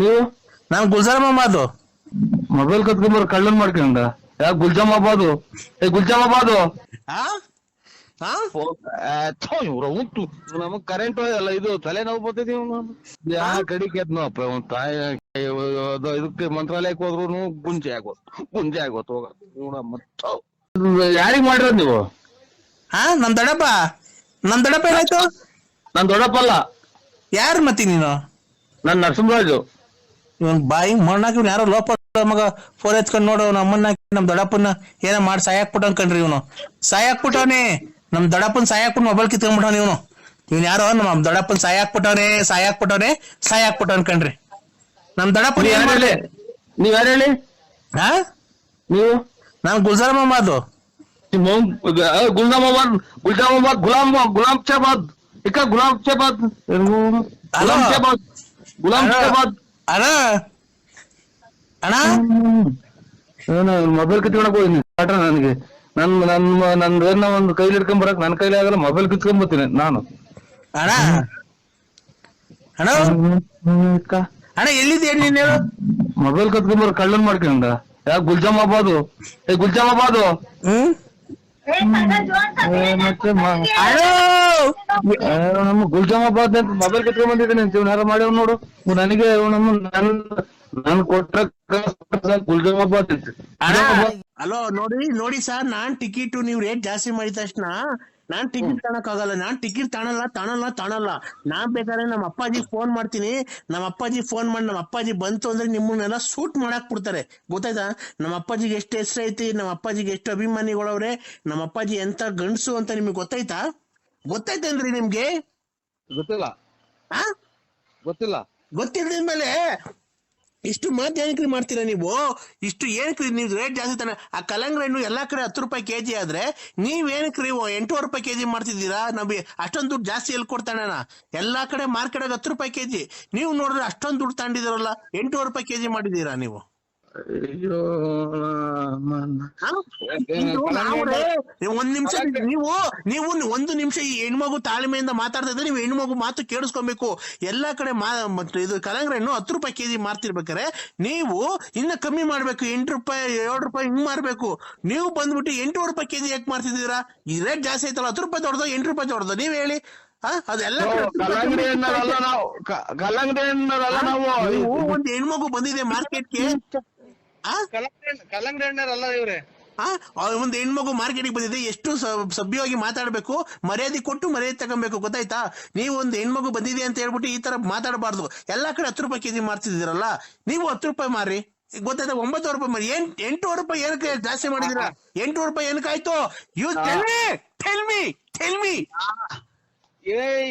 ನೀವು ನಾನ್ ಗುಲ್ಜಾರ್ ಮೊಹಮ್ಮದ್. ಮೊಬೈಲ್ ಕತ್ಕೊಂಬರ್ ಕಳ್ಳನ್ ಮಾಡ್ಕೊಂಡ ಯಾಕ ಗುಲ್ಜಾಮಾಬಾದು ಗುಲ್ಜಾಮಾಬಾದು ಹಾ ಹಾ ಇವ್ರ ಉಂಟು ನಮಗ್ ಕರೆಂಟ್ ಅಲ್ಲ ಇದು ತಲೆನೋವು ಬರ್ತೈತಿ ಯಾ ಕಡಿಕೆ ಎದ್ನಪ್ಪ ಅವ್ನ ತಾಯಿ ಇದಕ್ಕೆ ಮಂತ್ರಾಲಯಕ್ಕೆ ಹೋದ್ರು ಗುಂಜೆ ಆಗೋತ್ ಹೋಗ ಯಾರಿಗ್ ಮಾಡಿರೋದ್ ನೀವು? ಹಾ ನಮ್ ದೊಡ್ಡಪ್ಪ ಏನಾಯ್ತು? ನಾನ್ ದೊಡ್ಡಪ್ಪಲ್ಲ, ಯಾರು ಮತ್ತಿ ನೀನು? ನಾನ್ ನರಸಿಂಹರಾಜು. ಇವನ್ ಬಾಯಿ ಮಣ್ಣಾಕಿ ಯಾರೋ ಲೋಪ ಮಗ ಫೋನ್ ಎತ್ಕೊಂಡ್ ನೋಡು ನಮ್ಮನ್ನ ನಮ್ ದೊಡ್ಡಪ್ಪನ ಏನೋ ಮಾಡಿ ಸಾಯಾಕ್ಬಿಟ್ಟ ಅನ್ಕಂಡ್ರಿ ಇವನು. ಸಾಯಾಕ್ಬಿಟ್ಟವನೇ ನಮ್ ದೊಡ್ಡಪ್ಪನ್ ಸಾಯಾಕ್ಬಿಟ್ಟು ಮೊಬೈಲ್ ಕಿತ್ಕೊಂಡ್ಬಿಟ್ಟವನ ಇವನ್ ಯಾರೋ ನಮ್ ದೊಡ್ಡಪ್ಪನ್ ಸಾಯಾಕ್ಬಿಟ್ಟ ಅನ್ಕಂಡ್ರಿ. ನಮ್ ದೊಡ್ಡಪ್ಪನ್ ಏನ್ ಮಾಡ್ಲಿ? ನೀವ್ ಯಾರು ಹೇಳಿ? ಹಾ ನೀವು? ನಾನ್ ಗುಲ್ಜಾರ್ ಮೊಹಮ್ಮದ್. ಗುಲ್ಜಾಮಾಬಾದ್ ಗುಲಾಮ್ ಶಾಬಾದ್ ಗುಲಾಮ್ ಶಾಬಾದ್ ಅಣ್ಣ ಅಣ್ಣ ಮೊಬೈಲ್ ಕಿತ್ಕೊಳಕ್ ಹೋಗಿ ನನಗೆ ನನ್ನ ಒಂದು ಕೈಲಿ ಹಿಡ್ಕೊಂಡ್ ಬರಕ್ ನನ್ನ ಕೈಲಿ ಆಗಲ್ಲ, ಮೊಬೈಲ್ ಕಿತ್ಕೊಂಡ್ ಬರ್ತೀನಿ ನಾನು. ಅಣ್ಣ ಅಣ್ಣ ಅಣ್ಣ ಎಲ್ಲಿದ್ದೆ ನೀನ್ ಹೇಳು? ಮೊಬೈಲ್ ಕತ್ಕೊಂಬರ್ ಕಳ್ಳನ್ ಮಾಡ್ಕೊಂಡ ಯಾಕ ಗುಲ್ಜಾಮಾಬಾದು ಹ್ಮ್ ನಮ್ಮ ಗುಲ್ಜಾಮಾಬಾದ್ ಅಂತ ಮೊಬೈಲ್ ಕತ್ಕೊಂಡ್ ಬಂದಿದ್ದೀನಿ ಅಂತ ಯಾರು ಮಾಡ್ಯಾವ ನೋಡು. ನನಗೆ ನನ್ ಕೊಟ್ಟ ಗುಲ್ಜಾಮಾಬಾದ್ ಅಂತ. ಹಲೋ ನೋಡಿ ಸರ್, ನಾನ್ ಟಿಕೆಟ್ ನೀವು ರೇಟ್ ಜಾಸ್ತಿ ಮಾಡಿದ ತಕ್ಷಣ ನಾನ್ ಟಿಕೆಟ್ ತಗೊಳಕ್ ಆಗಲ್ಲ. ನಾನ್ ಟಿಕೆಟ್ ತಾಣಲ್ಲ. ನಾನ್ ಬೇಕಾದ್ರೆ ನಮ್ಮ ಅಪ್ಪಾಜಿ ಫೋನ್ ಮಾಡ್ತೀನಿ. ನಮ್ಮ ಅಪ್ಪಾಜಿ ಫೋನ್ ಮಾಡಿ ನಮ್ಮ ಅಪ್ಪಾಜಿ ಬಂತು ಅಂದ್ರೆ ನಿಮ್ಮನ್ನೆಲ್ಲ ಶೂಟ್ ಮಾಡಾಕ್ ಬಿಡ್ತಾರೆ, ಗೊತ್ತಾಯ್ತಾ? ನಮ್ಮ ಅಪ್ಪಾಜಿಗೆ ಎಷ್ಟು ಹೆಸರು ಐತಿ, ನಮ್ಮ ಅಪ್ಪಾಜಿಗೆ ಎಷ್ಟು ಅಭಿಮಾನಿಗಳವ್ರೆ, ನಮ್ಮ ಅಪ್ಪಾಜಿ ಎಂತ ಗಂಡಸು ಅಂತ ನಿಮ್ಗೆ ಗೊತ್ತಾಯ್ತೇನ್ರಿ ನಿಮ್ಗೆ? ಗೊತ್ತಿಲ್ಲ. ಆ ಗೊತ್ತಿಲ್ಲದ್ಮೇಲೆ ಇಷ್ಟು ಮಾತು ಏನಕ್ರಿ ಮಾಡ್ತೀರಾ ನೀವು? ಇಷ್ಟು ಏನಕ್ರಿ ನೀವು ರೇಟ್ ಜಾಸ್ತಿ ತಾನೆ? ಆ ಕಲ್ಲಂಗಡಿ ಹಣ್ಣು ಎಲ್ಲಾ ಕಡೆ 10 ರೂಪಾಯಿ ಕೆಜಿ ಆದ್ರೆ ನೀವೇನಕ್ರಿ 8 ರೂಪಾಯಿ ಕೆಜಿ ಮಾಡ್ತಿದ್ದೀರಾ? ನಮಗೆ ಅಷ್ಟೊಂದು ದುಡ್ಡು ಜಾಸ್ತಿ ಎಲ್ಲಿ ಕೊಡ್ತಾನ? ಎಲ್ಲಾ ಕಡೆ ಮಾರ್ಕೆಟ್ 10 ರೂಪಾಯಿ ಕೆಜಿ, ನೀವು ನೋಡಿದ್ರೆ ಅಷ್ಟೊಂದು ದುಡ್ಡು ತಗೊಂಡಿದ್ದೀರಲ್ಲ, 8 ರೂಪಾಯಿ ಕೆಜಿ ಮಾಡಿದೀರಾ ನೀವು? ಅಯ್ಯೋ ಒಂದ್ ನಿಮಿಷ ನೀವು ಒಂದು ನಿಮಿಷ ಈ ಹೆಣ್ಮಗು ತಾಳ್ಮೆಯಿಂದ ಮಾತಾಡ್ತಾ ಇದ್ರೆ ನೀವು ಹೆಣ್ಮಗು ಮಾತು ಕೇಳಿಸ್ಕೊಬೇಕು. ಎಲ್ಲಾ ಕಡೆ ಇದು ಕಲ್ಲಂಗಡಿ ಹಣ್ಣು 10 ರೂಪಾಯಿ ಕೆಜಿ ಮಾರ್ತಿರ್ಬೇಕಾರೆ ನೀವು ಇನ್ನ ಕಮ್ಮಿ ಮಾಡ್ಬೇಕು, 8 ರೂಪಾಯಿ 7 ರೂಪಾಯಿ ಹಿಂಗ್ ಮಾರ್ಬೇಕು. ನೀವು ಬಂದ್ಬಿಟ್ಟು 8 ರೂಪಾಯಿ ಕೆಜಿ ಯಾಕೆ ಮಾರ್ತಿದ್ದೀರಾ? ಈ ರೇಟ್ ಜಾಸ್ತಿ ಆಯ್ತಲ್ಲ, 10 ರೂಪಾಯಿ ದೊಡ್ಡದು 8 ರೂಪಾಯಿ ದೊಡ್ಡದು ನೀವ್ ಹೇಳಿ. ಅದೆಲ್ಲ ಒಂದ್ ಹೆಣ್ಮಗು ಬಂದಿದೆ ಮಾರ್ಕೆಟ್ಗೆ, ಕಲ್ಲಂಗಡಿ ಹಣ್ಣರಲ್ಲ ಇವ್ರೆ. ಒಂದು ಹೆಣ್ಮಗು ಮಾರ್ಕೆಟ್ಗೆ ಬಂದಿದೆ, ಎಷ್ಟು ಸಭ್ಯವಾಗಿ ಮಾತಾಡ್ಬೇಕು, ಮರ್ಯಾದೆ ಕೊಟ್ಟು ಮರ್ಯಾದೆ ತಗೊಬೇಕು, ಗೊತ್ತಾಯ್ತಾ? ನೀವು ಒಂದು ಹೆಣ್ಮಗು ಬಂದಿದೆ ಅಂತ ಹೇಳ್ಬಿಟ್ಟು ಈ ತರ ಮಾತಾಡಬಾರ್ದು. ಎಲ್ಲಾ ಕಡೆ 10 ರೂಪಾಯಿ ಕೆಜಿ ಮಾರ್ತಿದ್ದೀರಲ್ಲ, ನೀವು 10 ರೂಪಾಯಿ ಮಾರಿ, ಗೊತ್ತಾಯ್ತಾ? 9 ರೂಪಾಯಿ ಮಾರಿ. 8 ರೂಪಾಯಿ ಏನಕ್ಕೆ ಜಾಸ್ತಿ ಮಾಡಿದಿರಾ? 8 ರೂಪಾಯಿ ಏನಕ್ಕಾಯ್ತು? ಯು ಟೆಲ್ ಮಿ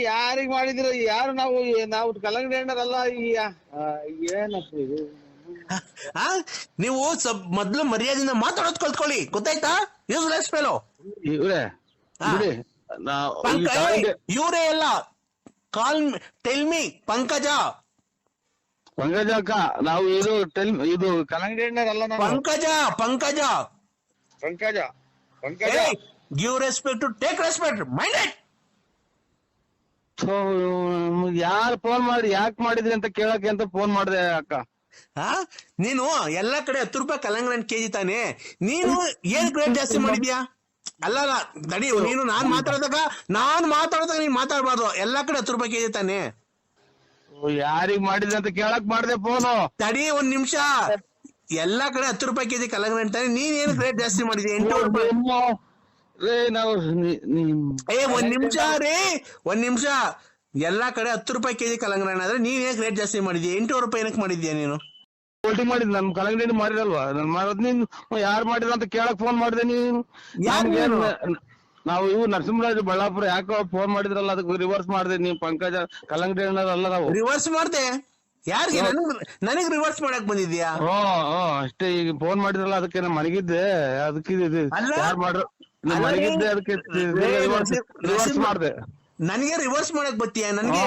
ಯಾರಿಗ್ ಮಾಡಿದಿರ? ಯಾರು? ನಾವು ಕಲ್ಲಂಗಡಿ ಹಣ್ಣರಲ್ಲ. ಏನಪ್ಪ ಇದು? ನೀವು ಮೊದ್ಲು ಮರ್ಯಾದೆಯಿಂದ ಮಾತಾಡೋದ್ ಕಲ್ತ್ಕೊಳ್ಳಿ, ಗೊತ್ತಾಯ್ತಾ? ಯೂಸ್ಲೆಸ್ ಫೆಲೋ ಇವ್ರೆ. ಇವರೇ ಎಲ್ಲ ಟೆಲ್ ಮಿ ಪಂಕಜ ಅಕ್ಕ, ನಾವು ಇದು ಕಲ್ಲಂಗಡಿ ಹಣ್ಣರಲ್ಲ. Pankaja give respect to take respect, mind it. ಯಾರು ಫೋನ್ ಮಾಡಿ ಯಾಕೆ ಮಾಡಿದ್ರಿ ಅಂತ ಕೇಳಕ್ಕೆ ಅಂತ ಫೋನ್ ಮಾಡಿದೆ ಅಕ್ಕ. ನೀನು ಎಲ್ಲಾ ಕಡೆ 10 ರೂಪಾಯಿ ಕಲ್ಲಂಗಡಿ ಹಣ್ಣು ಕೆಜಿ ತಾನೆ, ನೀನು ಏನ್ ರೇಟ್ ಜಾಸ್ತಿ ಮಾಡಿದ್ಯಾ? ಅಲ್ಲ ತಡಿ, ನೀನು ನಾನ್ ಮಾತಾಡಿದಾಗ ನೀನ್ ಮಾತಾಡ್ಬಾರ್ದು. ಎಲ್ಲಾ ಕಡೆ 10 ರೂಪಾಯಿ ಕೆಜಿ ತಾನೆ. ಯಾರಿಗ್ ಮಾಡಿದ್ರಿ ಅಂತ ಕೇಳಕ್ ಮಾಡಿದೆ ಫೋನು. ತಡಿ ಒಂದ್ ನಿಮಿಷ, ಎಲ್ಲಾ ಕಡೆ 10 ರೂಪಾಯಿ ಕೆಜಿ ಕಲ್ಲಂಗಡಿ ಹಣ್ಣು ತಾನೆ, ನೀನ್ ಏನ್ ರೇಟ್ ಜಾಸ್ತಿ ಮಾಡಿದ್ಯಾ? 8 ರೂಪಾಯಿ. ಒಂದ್ ನಿಮಿಷ, ಎಲ್ಲಾ ಕಡೆ 10 ರೂಪಾಯಿ ಕೆಜಿ ಕಲ್ಲಂಗಡಿ ಹಣ್ಣು ಆದ್ರೆ ನೀನ್ ಏನ್ ರೇಟ್ ಜಾಸ್ತಿ ಮಾಡಿದ್ಯಾ? 8 ರೂಪಾಯಿ ಏನಕ್ಕೆ ಮಾಡಿದ್ಯಾ ನೀನು? ಮಾಡಿದ್ ನಮ್ ಕಲ್ಲಂಗಡಿ ಮಾಡಿರಲ್ವಾ? ಯಾರು ಮಾಡಿದ್ರ ಅಂತ ಕೇಳಕ್ ಫೋನ್ ಮಾಡಿದೆ. ನೀನು ನಾವು ನರಸಿಂಹರಾಜು ಬಳ್ಳಾಪುರ, ಯಾಕೋ ಫೋನ್ ಮಾಡಿದ್ರಲ್ಲ, ಅದಕ್ಕೆ ರಿವರ್ಸ್ ಮಾಡಿದೆ. ನೀವು ಪಂಕಜ ಕಲ್ಲಂಗಡಿ ಹಣ್ಣಲ್ಲ. ನಾವು ರಿವರ್ಸ್ ಮಾಡ್ದೆ ಯಾರಿಗೆ? ನನಗ್ ರಿವರ್ಸ್ ಮಾಡಕ್ ಬಂದಿದ್ಯಾ? ಅಷ್ಟೇ. ಈಗ ಫೋನ್ ಮಾಡಿದ್ರಲ್ಲ, ಅದಕ್ಕೆ ನಾನು ಮನೆಗಿದ್ದೆ, ಅದಕ್ಕೆ ಯಾರು ಮಾಡ್ರು ಮನೆಗಿದ್ದೆ, ಅದಕ್ಕೆ ರಿವರ್ಸ್ ಮಾಡಿದೆ. ನನಗೆ ರಿವರ್ಸ್ ಮಾಡಕ್ ಬತ್ತೀಯ? ನನಗೆ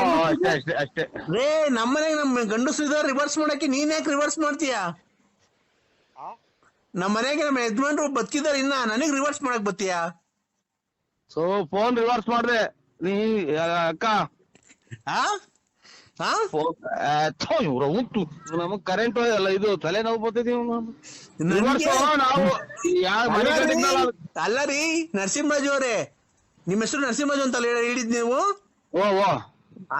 ಅಷ್ಟೇ. ರೇ ನಮ್ಮನೆಗೆ ನಮ್ ಗಂಡಸರಿದ ರಿವರ್ಸ್ ಮಾಡಕ್ಕೆ ನೀನ್ ಯಾಕೆ ರಿವರ್ಸ್ ಮಾಡ್ತೀಯ? ನಮ್ಮ ಮನೆಗೆ ನಮ್ಮ ಯಜಮಾನ್ರು ಬದುಕಿದಾರೆ, ಇನ್ನ ನನಗ್ ರಿವರ್ಸ್ ಮಾಡಕ್ ಬತ್ತೀಯ? ಫೋನ್ ರಿವರ್ಸ್ ಮಾಡ್ದೆ ನೀ ಅಕ್ಕ. ಹಾ ಇವ್ರ ಉಂಟು ನಮಗ್ ಕರೆಂಟ್ ಎಲ್ಲ ಇದು ತಲೆನೋವು ಬರ್ತೈತಿ ನನ್ಗೆ ನಾವು ಮನೆ ಕಟ್ಟಿದ್ನಲ್ಲ ಅಲ್ಲ ರೀ ನರಸಿಂಹರಾಜು ಅವರೇ, ನಿಮ್ಮ ಹೆಸರು ನರಸಿಂಹರಾಜು ಅಂತ ಹೇಳಿದ್ ನೀವು? ಓ ಓ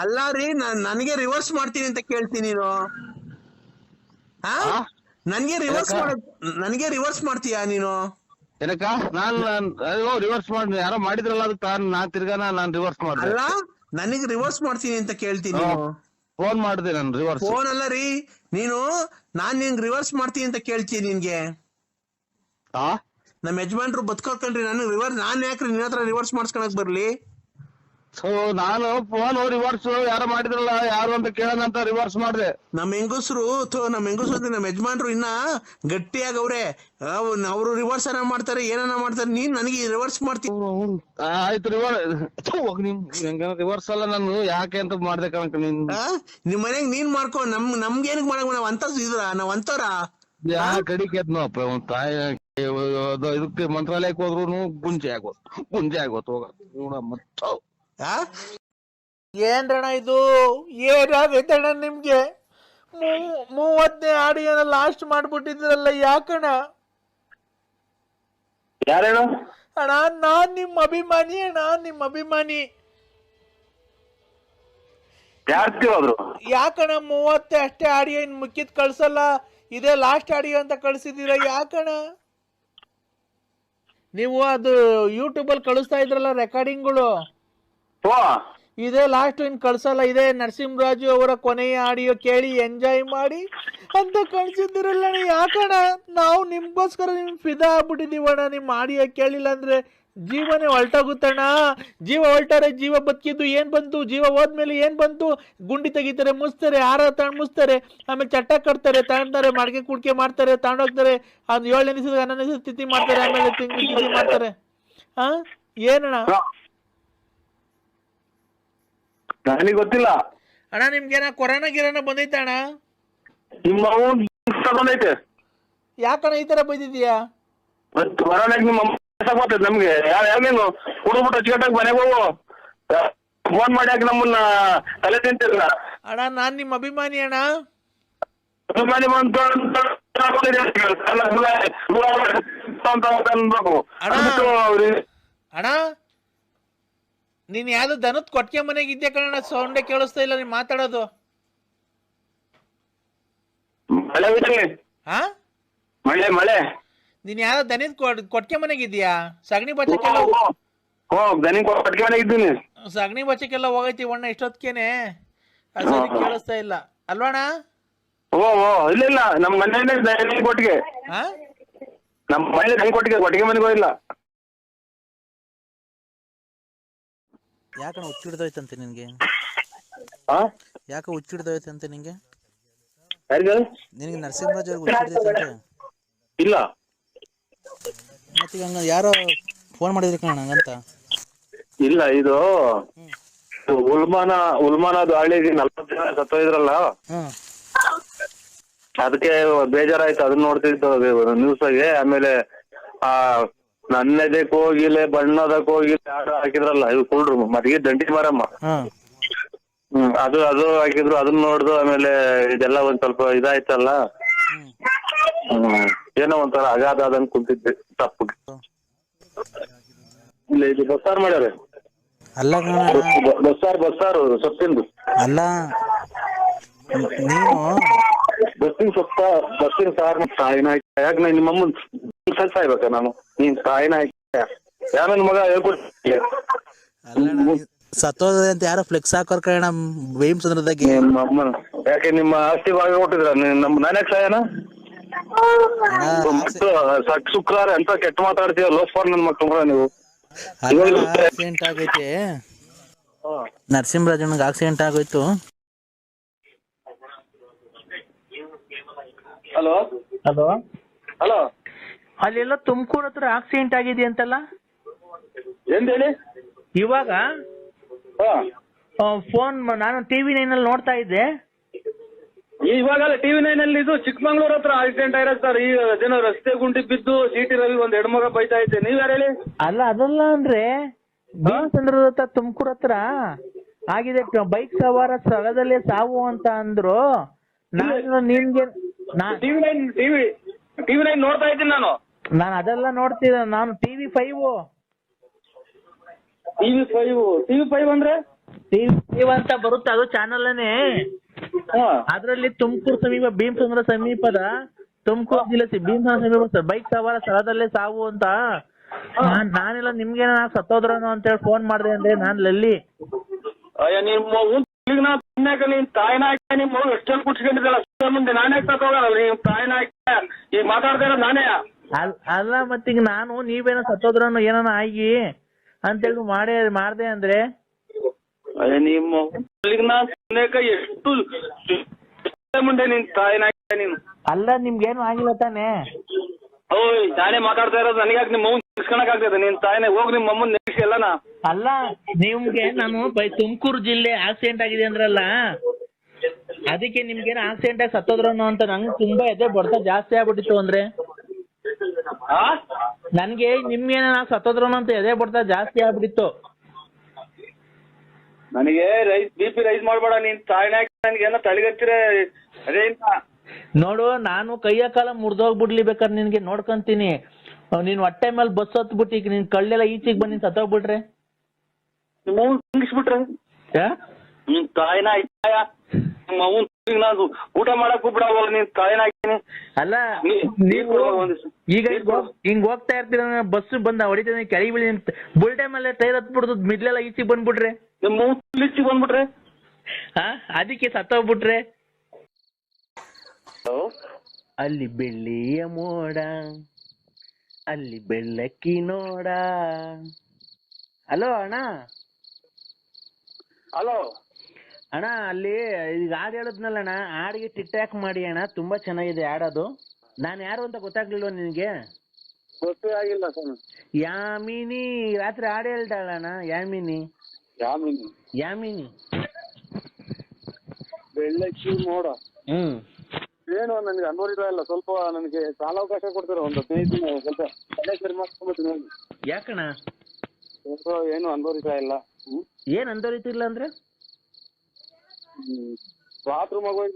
ಅಲ್ಲ ರೀ, ನನಗೆ ರಿವರ್ಸ್ ಮಾಡ್ತೀನಿ ಅಂತ ಕೇಳ್ತೀನಿ ನೀನು. ಹಾ, ನನಗೆ ರಿವರ್ಸ್ ಮಾಡ್ತೀಯಾ ನೀನು? ಏನಕ್ಕ ನಾನ್ ರಿವರ್ಸ್ ಮಾಡಿ ಯಾರೋ ಮಾಡಿದ್ರಲ್ಲ ಅದಕ್ಕೆ ನಾನ್ ತಿರ್ಗಾನ ನಾನ್ ರಿವರ್ಸ್ ಮಾಡ್ದೆ. ಅಲ್ಲ, ನನಗೆ ರಿವರ್ಸ್ ಮಾಡ್ತೀನಿ ಅಂತ ಕೇಳ್ತೀನಿ ನೀನು. ಫೋನ್ ಮಾಡಿದೆ ನಾನು ರಿವರ್ಸ್. ಫೋನ್ ಅಲ್ಲ ರೀ, ನೀನು ನಾನ್ ನಿಂಗ್ ರಿವರ್ಸ್ ಮಾಡ್ತೀನಿ ಅಂತ ಕೇಳ್ತೀನಿ ನಿನ್ಗೆ. ನಮ್ಮ ಯಜಮಾನ್ರು ಬದುಕೋಕಲ್ರಿ, ನಾನ್ ಯಾಕ್ರಿ ನಿನ್ನ ಹತ್ರ ರಿವರ್ಸ್ ಮಾಡ್ಸ್ಕೊಳಕ್ ಬರ್ಲಿ? ಸೊ ನಾನು ಫೋನ್ ರಿವರ್ಸ್ ಯಾರೋ ಮಾಡಿದ್ರಲ್ಲ ಯಾರು ಅಂತ ಕೇಳೋಣ ಅಂತ ರಿವರ್ಸ್ ಮಾಡಿದೆ. ನಮ್ಮ ಹೆಂಗಸರು ಅಂದ್ರೆ ನಮ್ಮ ಯಜಮಾನ್ರು ಇನ್ನ ಗಟ್ಟಿಯಾಗವ್ರೆ. ಅವ್ರು ರಿವರ್ಸ್ ಅನ್ನ ಮಾಡ್ತಾರೆ, ಏನನ್ನ ಮಾಡ್ತಾರೆ. ನೀನ್ ನನಗೆ ರಿವರ್ಸ್ ಮಾಡ್ತೀನಿ. ಆಯ್ತು ರಿವರ್ಸ್ ಅಲ್ಲ, ನಾನು ಯಾಕೆ ಅಂತ ಮಾಡ್ದೆ ಕಣಕ. ನಿಮ್ ಮನೆಗ್ ನೀನ್ ಮಾಡ್ಕೊ, ನಮ್ಗೇನಕ್ ಮಾಡಕ್ ನಾವ್ ಅಂತವ್ರ ಇದ್ರ, ನಾವ್ ಅಂತವ್ರ ಯಾ ಕಡಿಕೆ ಅಪ್ಪ ಒಂದ್ ತಾಯಿ ಇದಕ್ಕೆ ಮಂತ್ರಾಲಯಕ್ಕೆ ಹೋದ್ರು ಗುಂಜೆ ಆಗೋತ್ ಹೋಗ ಮತ್ತ. ಏನ್ರಣ ಇದು, ಏನಾಗೈತಣ್ಣ ನಿಮ್ಗೆ? 30ನೇ ಆಡಿಯೋನ ಲಾಸ್ಟ್ ಮಾಡ್ಬಿಟ್ಟಿದ್ರಲ್ಲ, ಯಾಕಣ್ಣ? ಯಾರೇನು ಅಣ್ಣ, ನಾನ್ ನಿಮ್ಮ ಅಭಿಮಾನಿ ಅಣ್ಣ, ನಿಮ್ಮ ಅಭಿಮಾನಿ. ಯಾರು ಯಾಕಣ್ಣ 30 ಅಷ್ಟೇ ಆಡಿಯೋ, ಇನ್ ಮುಕ್ಕಿದ್ ಕಳ್ಸಲ್ಲ, ಇದೇ ಲಾಸ್ಟ್ ಆಡಿಯೋ ಅಂತ ಕಳ್ಸಿದೀರ, ಯಾಕಣ್ಣ? ನೀವು ಅದು ಯೂಟ್ಯೂಬ್ ಅಲ್ಲಿ ಕಳಿಸ್ತಾ ಇದ್ರಲ್ಲ ರೆಕಾರ್ಡಿಂಗ್ಗಳು, ಇದೇ ಲಾಸ್ಟ್ ಇನ್ ಕಳ್ಸಲ್ಲ, ಇದೇ ನರಸಿಂಹರಾಜು ಅವರ ಕೊನೆಯ ಆಡಿಯೋ ಕೇಳಿ ಎಂಜಾಯ್ ಮಾಡಿ ಅಂತ ಕಳ್ಸಿದಿರಲ್ಲ, ಯಾಕಣ್ಣ? ನಾವು ನಿಮ್ಗೋಸ್ಕರ ಫಿದಾ ಆಗ್ಬಿಟ್ಟಿದೀವಣ್ಣ. ನಿಮ್ ಆಡಿಯೋ ಕೇಳಿಲ್ಲ ಅಂದ್ರೆ ಜೀವನೇ ಹೊಲ್ಟೋಗುತ್ತಣ್ಣ. ಜೀವ ಹೊಲ್ಟಾರೆ ಜೀವ ಬದುಕಿದ್ದು ಏನ್ ಬಂತು? ಜೀವ ಹೋದ್ಮೇಲೆ ಏನ್ ಬಂತು? ಗುಂಡಿ ತೆಗಿತಾರೆ, ಮುಸ್ತಾರೆ, ಹಾರ ತಗೊಂಡ್ ಮುಸ್ತಾರೆ, ಆಮೇಲೆ ಚಟ್ಟ ಕಟ್ತಾರೆ, ತಗೊಂತಾರೆ, ಮಡಿಕೆ ಕುಡಿಕೆ ಮಾಡ್ತಾರೆ, ತಗೊಂಡೋಗ್ತಾರೆ, ಅದು 7ನೇ ದಿವಸ 11ನೇ ದಿವಸ ತಿಥಿ ಮಾಡ್ತಾರೆ, ಆಮೇಲೆ ತಿಥಿ ಮಾಡ್ತಾರೆ. ಏನಣ್ಣ? ನನಗೆ ಗೊತ್ತಿಲ್ಲ ಅಣ್ಣ, ನಿಮ್ಗೇನ ಕೊರೋನಾ ಗಿರೋನ ಬಂದೈತ ಅಣ್ಣ? ಬಂದೈತೆ. ಯಾಕಣ್ಣ ಈ ತರ ಬಂದಿದ್ಯಾ? ಕೊರೋನಾಗ ನಿಮ್ಮ ಗೊತ್ತೈತೆ ನಮ್ಗೆ. ಯಾವೇನು ಹುಡುಗ್ಬಿಟ್ಟು ಅಚ್ಚುಕಟ್ಟಾಗಿ ಮನೆಗೆ ಹೋಗು, ಫೋನ್ ಮಾಡಿ ಹಾಕಿ ನಮ್ಮನ್ನ ತಲೆ ತಿಂತಿಲ್ಲ. ಅಣ್ಣ, ನಾನ್ ನಿಮ್ಮ ಅಭಿಮಾನಿ ಅಣ್ಣ. ಅಭಿಮಾನಿ ಬಂತು ಅಣ್ಣ, ನೀನ್ ಯಾವ್ದು ದನದ ಕೊಟ್ಟಿಗೆ ಮನೆಗೆ ಇದ್ದೆ ಕಣ, ಸೌಂಡೇ ಕೇಳಿಸ್ತಾ ಇಲ್ಲ ನೀನ್ ಮಾತಾಡೋದು. ಮಳೆ ಮಳೆ ನೀನ್ ಯಾವ್ದು ದನದ ಕೊಟ್ಟಿಗೆ ಮನೆಗೆ ಇದೀಯಾ? ಸಗಣಿ ಬಚ್ಚಕ್ಕೆಲ್ಲ ಕೊಟ್ಟಿಗೆ ಮನೆಗೆ ಇದ್ದೀನಿ. ಸಗಣಿ ಬಚ್ಚಕ್ಕೆಲ್ಲ ಹೋಗೈತಿ ಅಣ್ಣ ಇಷ್ಟೊತ್ತಿಗೆನೆ, ಅದು ಕೇಳಿಸ್ತಾ ಇಲ್ಲ ಅಲ್ವಣ್ಣ? ಇಲ್ಲ ಇಲ್ಲ, ನಮ್ಮ ಮನೆ ಕೊಟ್ಟಿಗೆ, ನಮ್ಮ ಮನೆ ಕೊಟ್ಟಿಗೆ ಮನೆಗೆ ಹೋಗಿಲ್ಲ. ಯಾಕಣ್ಣ ಹುಚ್ಚಿಡ್ದೋಯ್ತಂತೆ ನಿನ್ಗೆ? ಯಾಕೆ ಹುಚ್ಚಿಡ್ದೋಯ್ತಂತೆ ನಿನ್ಗೆ? ನಿನಗೆ ನರಸಿಂಹರಾಜ್ ಅವ್ರಿಗೆ ಹುಚ್ಚಿಡ್ದೈತಂತೆ? ಇಲ್ಲ. ಮತ್ತೆ ಹಂಗ ಯಾರೋ ಫೋನ್ ಮಾಡಿದ್ರಿ ಕಣ ಹಂಗಂತ? ಇಲ್ಲ, ಇದು ಉಲ್ಮಾನದು ಹಳ್ಳಿಗೆ 40 ಜನ ಸತ್ತೋಯ್ದ್ರಲ್ಲ, ಅದಕ್ಕೆ ಬೇಜಾರಾಯ್ತು. ಅದನ್ನ ನೋಡ್ತಿದ್ದು ನ್ಯೂಸ್ ಆಗಿ. ಆಮೇಲೆ ನನ್ನೆದಕ್ ಹೋಗಿಲ್ಲ, ಬಣ್ಣದಕ್ ಹೋಗಿಲ್ಲ ಹಾಡು ಹಾಕಿದ್ರಲ್ಲ, ಇವ್ ಕುಳ್ರು ಮದ್ಗೆ ದಂಡಿ ಮಾರಮ್ಮ, ಅದು ಹಾಕಿದ್ರು. ಅದನ್ನ ನೋಡ್ದು ಆಮೇಲೆ ಇದೆಲ್ಲ ಒಂದ್ ಸ್ವಲ್ಪ ಇದಾಯ್ತಲ್ಲ, ಏನೋ ಒಂಥರ ಅಗಾಧ ಆದಂಗ್ ಕುಂತಿದ್ದೆ ತಪ್ಪು. ಇಲ್ಲ, ಇದು ಬಸ್ಸಾರು ಮಾಡ್ಯಾರ. ಅಲ್ಲ ಬಸ್ಸಾರು ಸೊಪ್ಪಿಂದು ಅಲ್ಲ, ನೀನು ಬಸ್ಸಿನ ಸಾರು ತಾಯಿನ ಯಾಕೆ ನಿಮ್ಮಮ್ಮನ್ ಸಾಯ್ಬೇಕ ನಾನು? ನೀನ್ ತಾಯಿನ ಯಾವನ್ ಮಗ ಹೇಳ್ಕೊಡ್ತೀಯ? ಸತ್ತೋದೆ ಅಂತ ಯಾರೋ ಫ್ಲೆಕ್ಸ್ ಹಾಕೋರ್ ಕಣ ಭೀಮಸಂದ್ರದಾಗೆ. ನಿಮ್ಮಮ್ಮನ ಯಾಕೆ ನಿಮ್ಮ ಆಸ್ತಿ ಭಾಗ ಕೊಟ್ಟಿದ್ರ? ನಾನ್ಯಾಕೆ ಸಾಯನ? ಶುಕ್ರವಾರ ಅಂತ ಕೆಟ್ಟ ಮಾತಾಡ್ತೀವ, ಲೋಫಾರ್ ನನ್ ಮಕ್ಳು ನೀವು. ಆಕ್ಸಿಡೆಂಟ್ ಆಗೈತೆ, ನರಸಿಂಹರಾಜಣ್ಣಗೆ ಆಕ್ಸಿಡೆಂಟ್ ಆಗೋಯ್ತು. ಹಲೋ ಹಲೋ ಹಲೋ, ಅಲ್ಲೆಲ್ಲ ತುಮಕೂರು ಹತ್ರ ಆಕ್ಸಿಡೆಂಟ್ ಆಗಿದೆ ಅಂತಲ್ಲ? ಏನ್ ಹೇಳಿ? ಇವಾಗ ಫೋನ್ ನಾನು TV9 ಅಲ್ಲಿ ನೋಡ್ತಾ ಇದ್ದೆ. ಇವಾಗಲ್ಲ, TV9 ಅಲ್ಲಿ ಇದು ಚಿಕ್ಕಮಂಗ್ಳೂರ್ ಹತ್ರ ಆಕ್ಸಿಡೆಂಟ್ ಆಗಿರೋದು ಸರ್. ಈ ಜನ ರಸ್ತೆ ಗುಂಡಿ ಬಿದ್ದು ಸಿಟಿ ರವಿ ಒಂದ್ ಹೆಣ್ಮಗ ಬೈತಾ ಇದ್ದೆ. ನೀವ್ ಯಾರು ಹೇಳಿ? ಅಲ್ಲ, ಅದಲ್ಲ ಅಂದ್ರೆ ಭೀಮಸಂದ್ರದ ಹತ್ರ ತುಮಕೂರು ಹತ್ರ ಆಗಿದೆ. ಬೈಕ್ ಸವಾರ ಸ್ಥಳದಲ್ಲೇ ಸಾವು ಅಂತ ಅಂದ್ರು. ನಾನು ನಿಮ್ಗೆ ಟಿವಿ ನೋಡ್ತಾ ಇದ್ದೀನಿ ನಾನು ಅದೆಲ್ಲ ನೋಡ್ತಿದ್ದೆ. ನಾನು TV5 ಅಂದ್ರೆ TV5 ಅಂತ ಬರುತ್ತೆ, ಅದು ಚಾನಲ್ನೇ. ಅದ್ರಲ್ಲಿ ತುಮಕೂರು ಸಮೀಪ ಭೀಮಸಂದ್ರ ಸಮೀಪದ ತುಮಕೂರು ಜಿಲ್ಲೆ ಭೀಮಸಂದ್ರ ಸಮೀಪ ಬೈಕ್ ಸವಾರ ಸ್ಥಳದಲ್ಲೇ ಸಾವು ಅಂತ. ನಾನೆಲ್ಲ ನಿಮ್ಗೇನ ಸತ್ತೋದ್ರನು ಅಂತ ಹೇಳಿ ಫೋನ್ ಮಾಡಿದೆ ಅಂದ್ರೆ ನಾನು ಲಲ್ಲಿ. ಅಯ್ಯ ನೀನ್ ತಾಯಿನ ನಿಮ್ ಮಗು ಎಷ್ಟೊಂದು ಕುಟ್ಸ್ಕೊಂಡಿದ್ದಲ್ಲ ಮುಂದೆ ನಾನೇ ಸತ್ತೋಗಲ್ಲ. ನಿಮ್ ತಾಯಿನ ಈಗ ಮಾತಾಡ್ತಾ ಇರೋದು ನಾನೇ. ಅಲ್ಲ ಮತ್ತೀಗ ನಾನು ನೀವೇನೋ ಸತ್ತೋದ್ರನು ಏನಾನ ಆಗಿ ಅಂತೇಳಿ ಮಾಡ್ದೆ ಅಂದ್ರೆ ನಿಮ್ಮ ಎಷ್ಟು ಮುಂದೆ ನಿನ್ ತಾಯಿನ ನೀನು. ಅಲ್ಲ ನಿಮ್ಗೇನು ಆಗಿಲ್ಲ ತಾನೇ? ಓಯ್ ನಾನೇ ಮಾತಾಡ್ತಾ ಇರೋದು. ನನಗ್ಯಾಕೆ ನಿಮ್ಮ ಮಗನ್ ನೆನೆಸ್ಕೊಳಕ್ ಆಗ್ತದೆ? ನಿನ್ ತಾಯಿನ ಹೋಗಿ ನಿಮ್ಮ ಅಮ್ಮನ್ ನೆನೆಸಿ ಎಲ್ಲನ. ಅಲ್ಲ ನಿಮ್ಗೆ ನಾನು ತುಮಕೂರು ಜಿಲ್ಲೆ ಆಕ್ಸಿಡೆಂಟ್ ಆಗಿದೆ ಅಂದ್ರಲ್ಲ, ಅದಕ್ಕೆ ನಿಮ್ಗೇನು ಆಕ್ಸಿಡೆಂಟ್ ಆಗಿ ಸತ್ತೋದ್ರನು ಅಂತ ನಂಗೆ ತುಂಬಾ ಎದೆ ಬಡ್ತ ಜಾಸ್ತಿ ಆಗ್ಬಿಟ್ಟಿತ್ತು. ಅಂದ್ರೆ ನನ್ಗೆ ನಿಮ್ಗೇನ ಸತ್ತೋದ್ರನು ಅಂತ ಎದೆ ಬಡ್ತ ಜಾಸ್ತಿ ಆಗ್ಬಿಟ್ಟಿತ್ತು. ನನಗೆ BP ರೈಸ್ ಮಾಡ್ಬೇಡ. ನೀನ್ ತಾಯಿನ ನನ್ಗೇನೋ ತಲೆಗತ್ತಿರ ಅದೇ ನೋಡು, ನಾನು ಕೈಯ ಕಾಲ ಮುರಿದೋಗ್ಬಿಡ್ಲಿ ಬೇಕಾದ್ರೆ ನಿನ್ಗೆ ನೋಡ್ಕೊಂತೀನಿ. ನೀನ್ ಹೊಟ್ಟೆ ಮೇಲೆ ಬಸ್ ಹತ್ಬಿಟ್ಟು ಈಗ ನಿನ್ ಕಳ್ಳೆಲ್ಲ ಈಚೆಗೆ ಬಂದು ಸತ್ತೋಗ್ಬಿಟ್ರೆ ನಿಂಗಿಸ್ಬಿಟ್ರೆ ನಿನ್ ತಾಯಿನ ನಿಮ್ಮ ನಾನು ಊಟ ಮಾಡಕ್ ಬಿಡವಲ್ಲ. ನೀನ್ ತಾಯಿನ ಹಾಕಿನಿ. ಅಲ್ಲ ಈಗ ಹಿಂಗ್ ಹೋಗ್ತಾ ಇರ್ತೀರ, ಬಸ್ ಬಂದ ಹೊಡಿತೀನಿ ಕೆಳಗೆ ಬೀಳಿ ಬುಲ್ಟೆ ಮೇಲೆ ಟೈರ್ ಹತ್ಬಿಡ್ದು ಮಿಡ್ಲೆಲ್ಲ ಈಚೆಗೆ ಬಂದ್ಬಿಟ್ರೆ ಈಚೆಗೆ ಬಂದ್ಬಿಟ್ರೆ ಅದಕ್ಕೆ ಸತ್ತೋಗ್ಬಿಟ್ರೆ. ಅಲ್ಲಿ ಬೆಳ್ಳಿಯ ಮೋಡ, ಅಲ್ಲಿ ಬೆಳ್ಳಕ್ಕಿ ನೋಡ. ಹಲೋ ಅಣ್ಣ. ಹಲೋ ಅಣ್ಣ, ಅಲ್ಲಿ ಈಗ ಹಾಡು ಹೇಳಿದ್ನಲ್ಲ ಅಣ್ಣ, ಹಾಡಿಗೆ ಟಿಕ್ಟಾಕ್ ಮಾಡಿ ಅಣ್ಣ, ತುಂಬಾ ಚೆನ್ನಾಗಿದೆ ಹಾಡೋದು. ನಾನು ಯಾರು ಅಂತ ಗೊತ್ತಾಗ್ಲಿಲ್ವ ನಿನಗೆ? ಗೊತ್ತೇ ಆಗಿಲ್ಲ ಸರ್. ಯಾಮಿನಿ ರಾತ್ರಿ ಹಾಡು ಹೇಳ್ತಾಳಣ್ಣ. ಯಾಮಿನಿ ಬೆಳ್ಳಕ್ಕಿ ಮೋಡ. ಏನು ನನಗೆ ಅನ್ವರಿತ ಇಲ್ಲ. ಸ್ವಲ್ಪ ನನಗೆ ಕಾಲಾವಕಾಶ ಕೊಡ್ತೀರ? ಒಂದು 15 ದಿನ ಸ್ವಲ್ಪ ಸರಿ ಮಾಡ್ಕೊಂಡ್ಬಿಡ್ತೀನಿ. ಯಾಕಣ್ಣ? ಏನು ಅನ್ವರಿತ ಇಲ್ಲ. ಏನ್ ಅನ್ವರಿತಿಲ್ಲ ಅಂದ್ರೆ? ಬಾತ್ರೂಮ್ಗೆ ಹೋಗೋದ್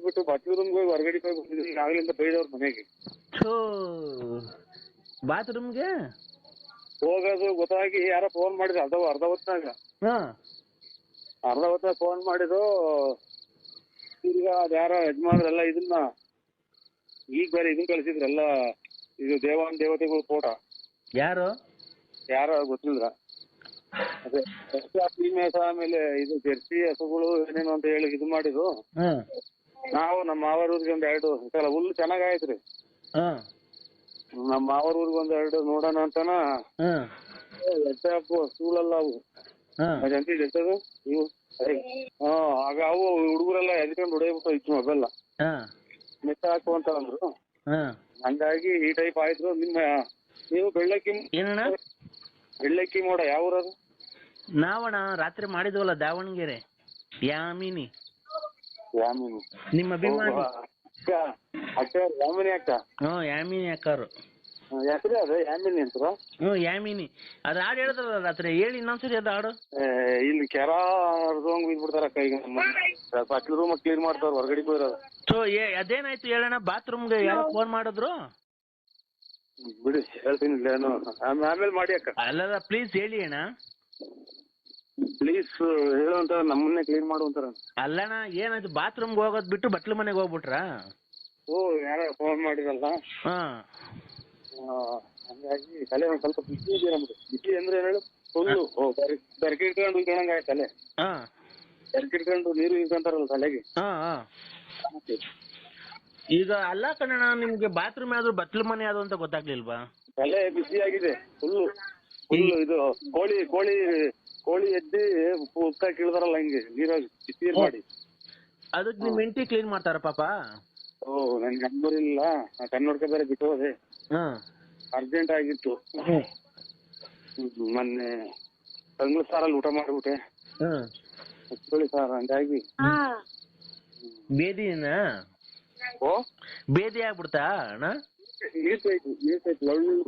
ಬಿಟ್ಟು ಬಟ್ಟೆ ರೂಮ್ಗೆ ಹೋಗಿ ಹೊರಗಡೆ ಹೋಗಿ ಬಂದಿದ್ದೀನಿ. ಆಗ್ಲಿಂದ ಬೈದವ್ರ ಮನೆಗೆ ಬಾತ್ರೂಮ್ಗೆ ಹೋಗೋದು ಗೊತ್ತಾಗಿ ಯಾರೋ ಫೋನ್ ಮಾಡಿದ್ರು. ಅರ್ಧ ಹೊತ್ತಾಗ ಫೋನ್ ಮಾಡಿದ್ರು. ಈಗ ಅದ್ಯಾರೋ ಯಜಮಾನ್ರೆಲ್ಲ ಇದನ್ನ ಈಗ ಬೇರೆ ಇದನ್ನ ಕಳಿಸಿದ್ರಲ್ಲ, ಇದು ದೇವತೆಗಳ ಫೋಟೋ. ಯಾರೋ ಗೊತ್ತಿಲ್ಲ. ಅದೇ ಮೇಸ ಆಮೇಲೆ ಇದು ಜರ್ಸಿ ಹಸುಗಳು ಏನೇನು ಅಂತ ಹೇಳಿ ಇದು ಮಾಡಿದ್ರು. ನಾವು ನಮ್ಮ ಮಾವರ ಊರಿಗೆ ಒಂದ್ 2 ಹುಲ್ಲು ಚೆನ್ನಾಗಾಯ್ತ್ರಿ. ನಮ್ಮ ಮಾವರ ಊರಿಗೆ ಒಂದ್ 2 ನೋಡೋಣ ಅಂತನ ಸ್ಕೂಲಲ್ಲ ಅವು ಜಂತಿದ್ದು ಇವು. ಆಗ ಅವು ಹುಡುಗರೆಲ್ಲ ಎದ್ಕೊಂಡು ಹೊಡೆಯಬಿಟ್ಟು ಇತ್ತು ಮೊಬೈಲ್ ಮೆತ್ತ ಹಾಕುವಂತ ಅಂದ್ರು. ಹಂಗಾಗಿ ಈ ಟೈಪ್ ಆಯ್ತು. ನೀವು ಬೆಳ್ಳಕ್ಕಿ ಮೋಡ ಯಾವ ಊರದು? ನಾವಣ್ಣ ರಾತ್ರಿ ಮಾಡಿದ್ವಲ್ಲ ದಾವಣಗೆರೆ. ಯಾಮಿನಿ ನಿಮ್ಮ ಅಭಿಮಾನಿ. ಯಾಮಿನಿ ಅಕ್ಕ. ಯಾಮಿನಿ ಅಕ್ಕಾರು ಹೆಸರೇ ಅದ ಯಾಮಿನಿ ಅಂತ. ಯಾಮಿನಿ ಅದು ಹಾಡು ಹೇಳಿದ್ರಲ್ಲ ರಾತ್ರಿ. ಹೇಳಿ ಇನ್ನೊಂದ್ಸರಿ ಅದು ಹಾಡು. ಇಲ್ಲಿ ಕೆರ ಹರ್ದಂಗ್ ಬಿದ್ಬಿಡ್ತಾರ ಅಕ್ಕ. ಈಗ ಪಕ್ಕದ ರೂಮ್ ಕ್ಲೀನ್ ಮಾಡ್ತಾರ, ಹೊರಗಡೆ ಹೋಗಿರೋದು. ಸೊ ಅದೇನಾಯ್ತು ಹೇಳೋಣ? ಬಾತ್ರೂಮ್ಗೆ ಯಾರೋ ಫೋನ್ ಮಾಡಿದ್ರು. ಬಿಡಿ ಹೇಳ್ತೀನಿ, ಆಮೇಲೆ ಮಾಡಿ ಅಕ್ಕ. ಅಲ್ಲ ಪ್ಲೀಸ್ ಹೇಳಿ ಅಣ್ಣ. ಪ್ಲೀಸ್ ಹೇಳುವಂತ ನಮ್ಮನ್ನೇ ಕ್ಲೀನ್ ಮಾಡುವಂತಾರ. ಅಲ್ಲಣ್ಣ ಏನಾಯ್ತು? ಬಾತ್ರೂಮ್ಗೆ ಹೋಗೋದ್ ಬಿಟ್ಟು ಬಟ್ಲು ಮನೆಗೆ ಹೋಗ್ಬಿಟ್ರಾ? ಯಾರೋ ಫೋನ್ ಮಾಡಿರಲ್ಲ. ಹಂಗಾಗಿ ತಲೆ ಒಂದ್ ಸ್ವಲ್ಪ ಬಿಸಿ ಇದೆ ನಮ್ದು. ಬಿಸಿ ಅಂದ್ರೆ ಹೇಳು ಫುಲ್ಲು ಬೆರ್ಕಿಟ್ಕೊಂಡು ಇಟ್ಕೊಂಡಂಗ ಆಯ್ತು ತಲೆ. ಬೆರ್ಕಿಟ್ಕೊಂಡು ನೀರು ಇಟ್ಕೊಂತಾರಲ್ಲ ತಲೆಗೆ. ಈಗ ಅಲ್ಲ ಕಣಣ್ಣ, ನಿಮ್ಗೆ ಬಾತ್ರೂಮ್ ಯಾವ್ದು ಬಟ್ಲು ಮನೆ ಯಾವ್ದು ಅಂತ ಗೊತ್ತಾಗ್ಲಿಲ್ವಾ? ತಲೆ ಬಿಸಿ ಆಗಿದೆ ಫುಲ್ಲು. ಇದು ಕೋಳಿ ಎದ್ದಿ ಉತ್ತ ಕೀಳ್ದಾರಲ್ಲ ಹಿಂಗೆ ನೀರಾಗಿ ಬಿಸಿ ಮಾಡಿ. ಅದಕ್ಕೆ ನಿಮ್ ಹೆಂಡತಿ ಕ್ಲೀನ್ ಮಾಡ್ತಾರ ಪಾಪ. ನನ್ಗೆ ನಂಬರಿಲ್ಲ, ಕನ್ನಡಕ ಬೇರೆ ಬಿಟ್ಟು ಹೋದೆ. ಅರ್ಜೆಂಟ್ ಆಗಿತ್ತು. ಮೊನ್ನೆ ತಂಗ್ಳು ಸಾರಲ್ಲಿ ಊಟ ಮಾಡ್ಬಿಟ್ಟೆ. ಸಾರ್ ಹಂಗಾಗಿ ಬೇದಿ ಆಗ್ಬಿಡ್ತಾ ಅಣ್ಣ?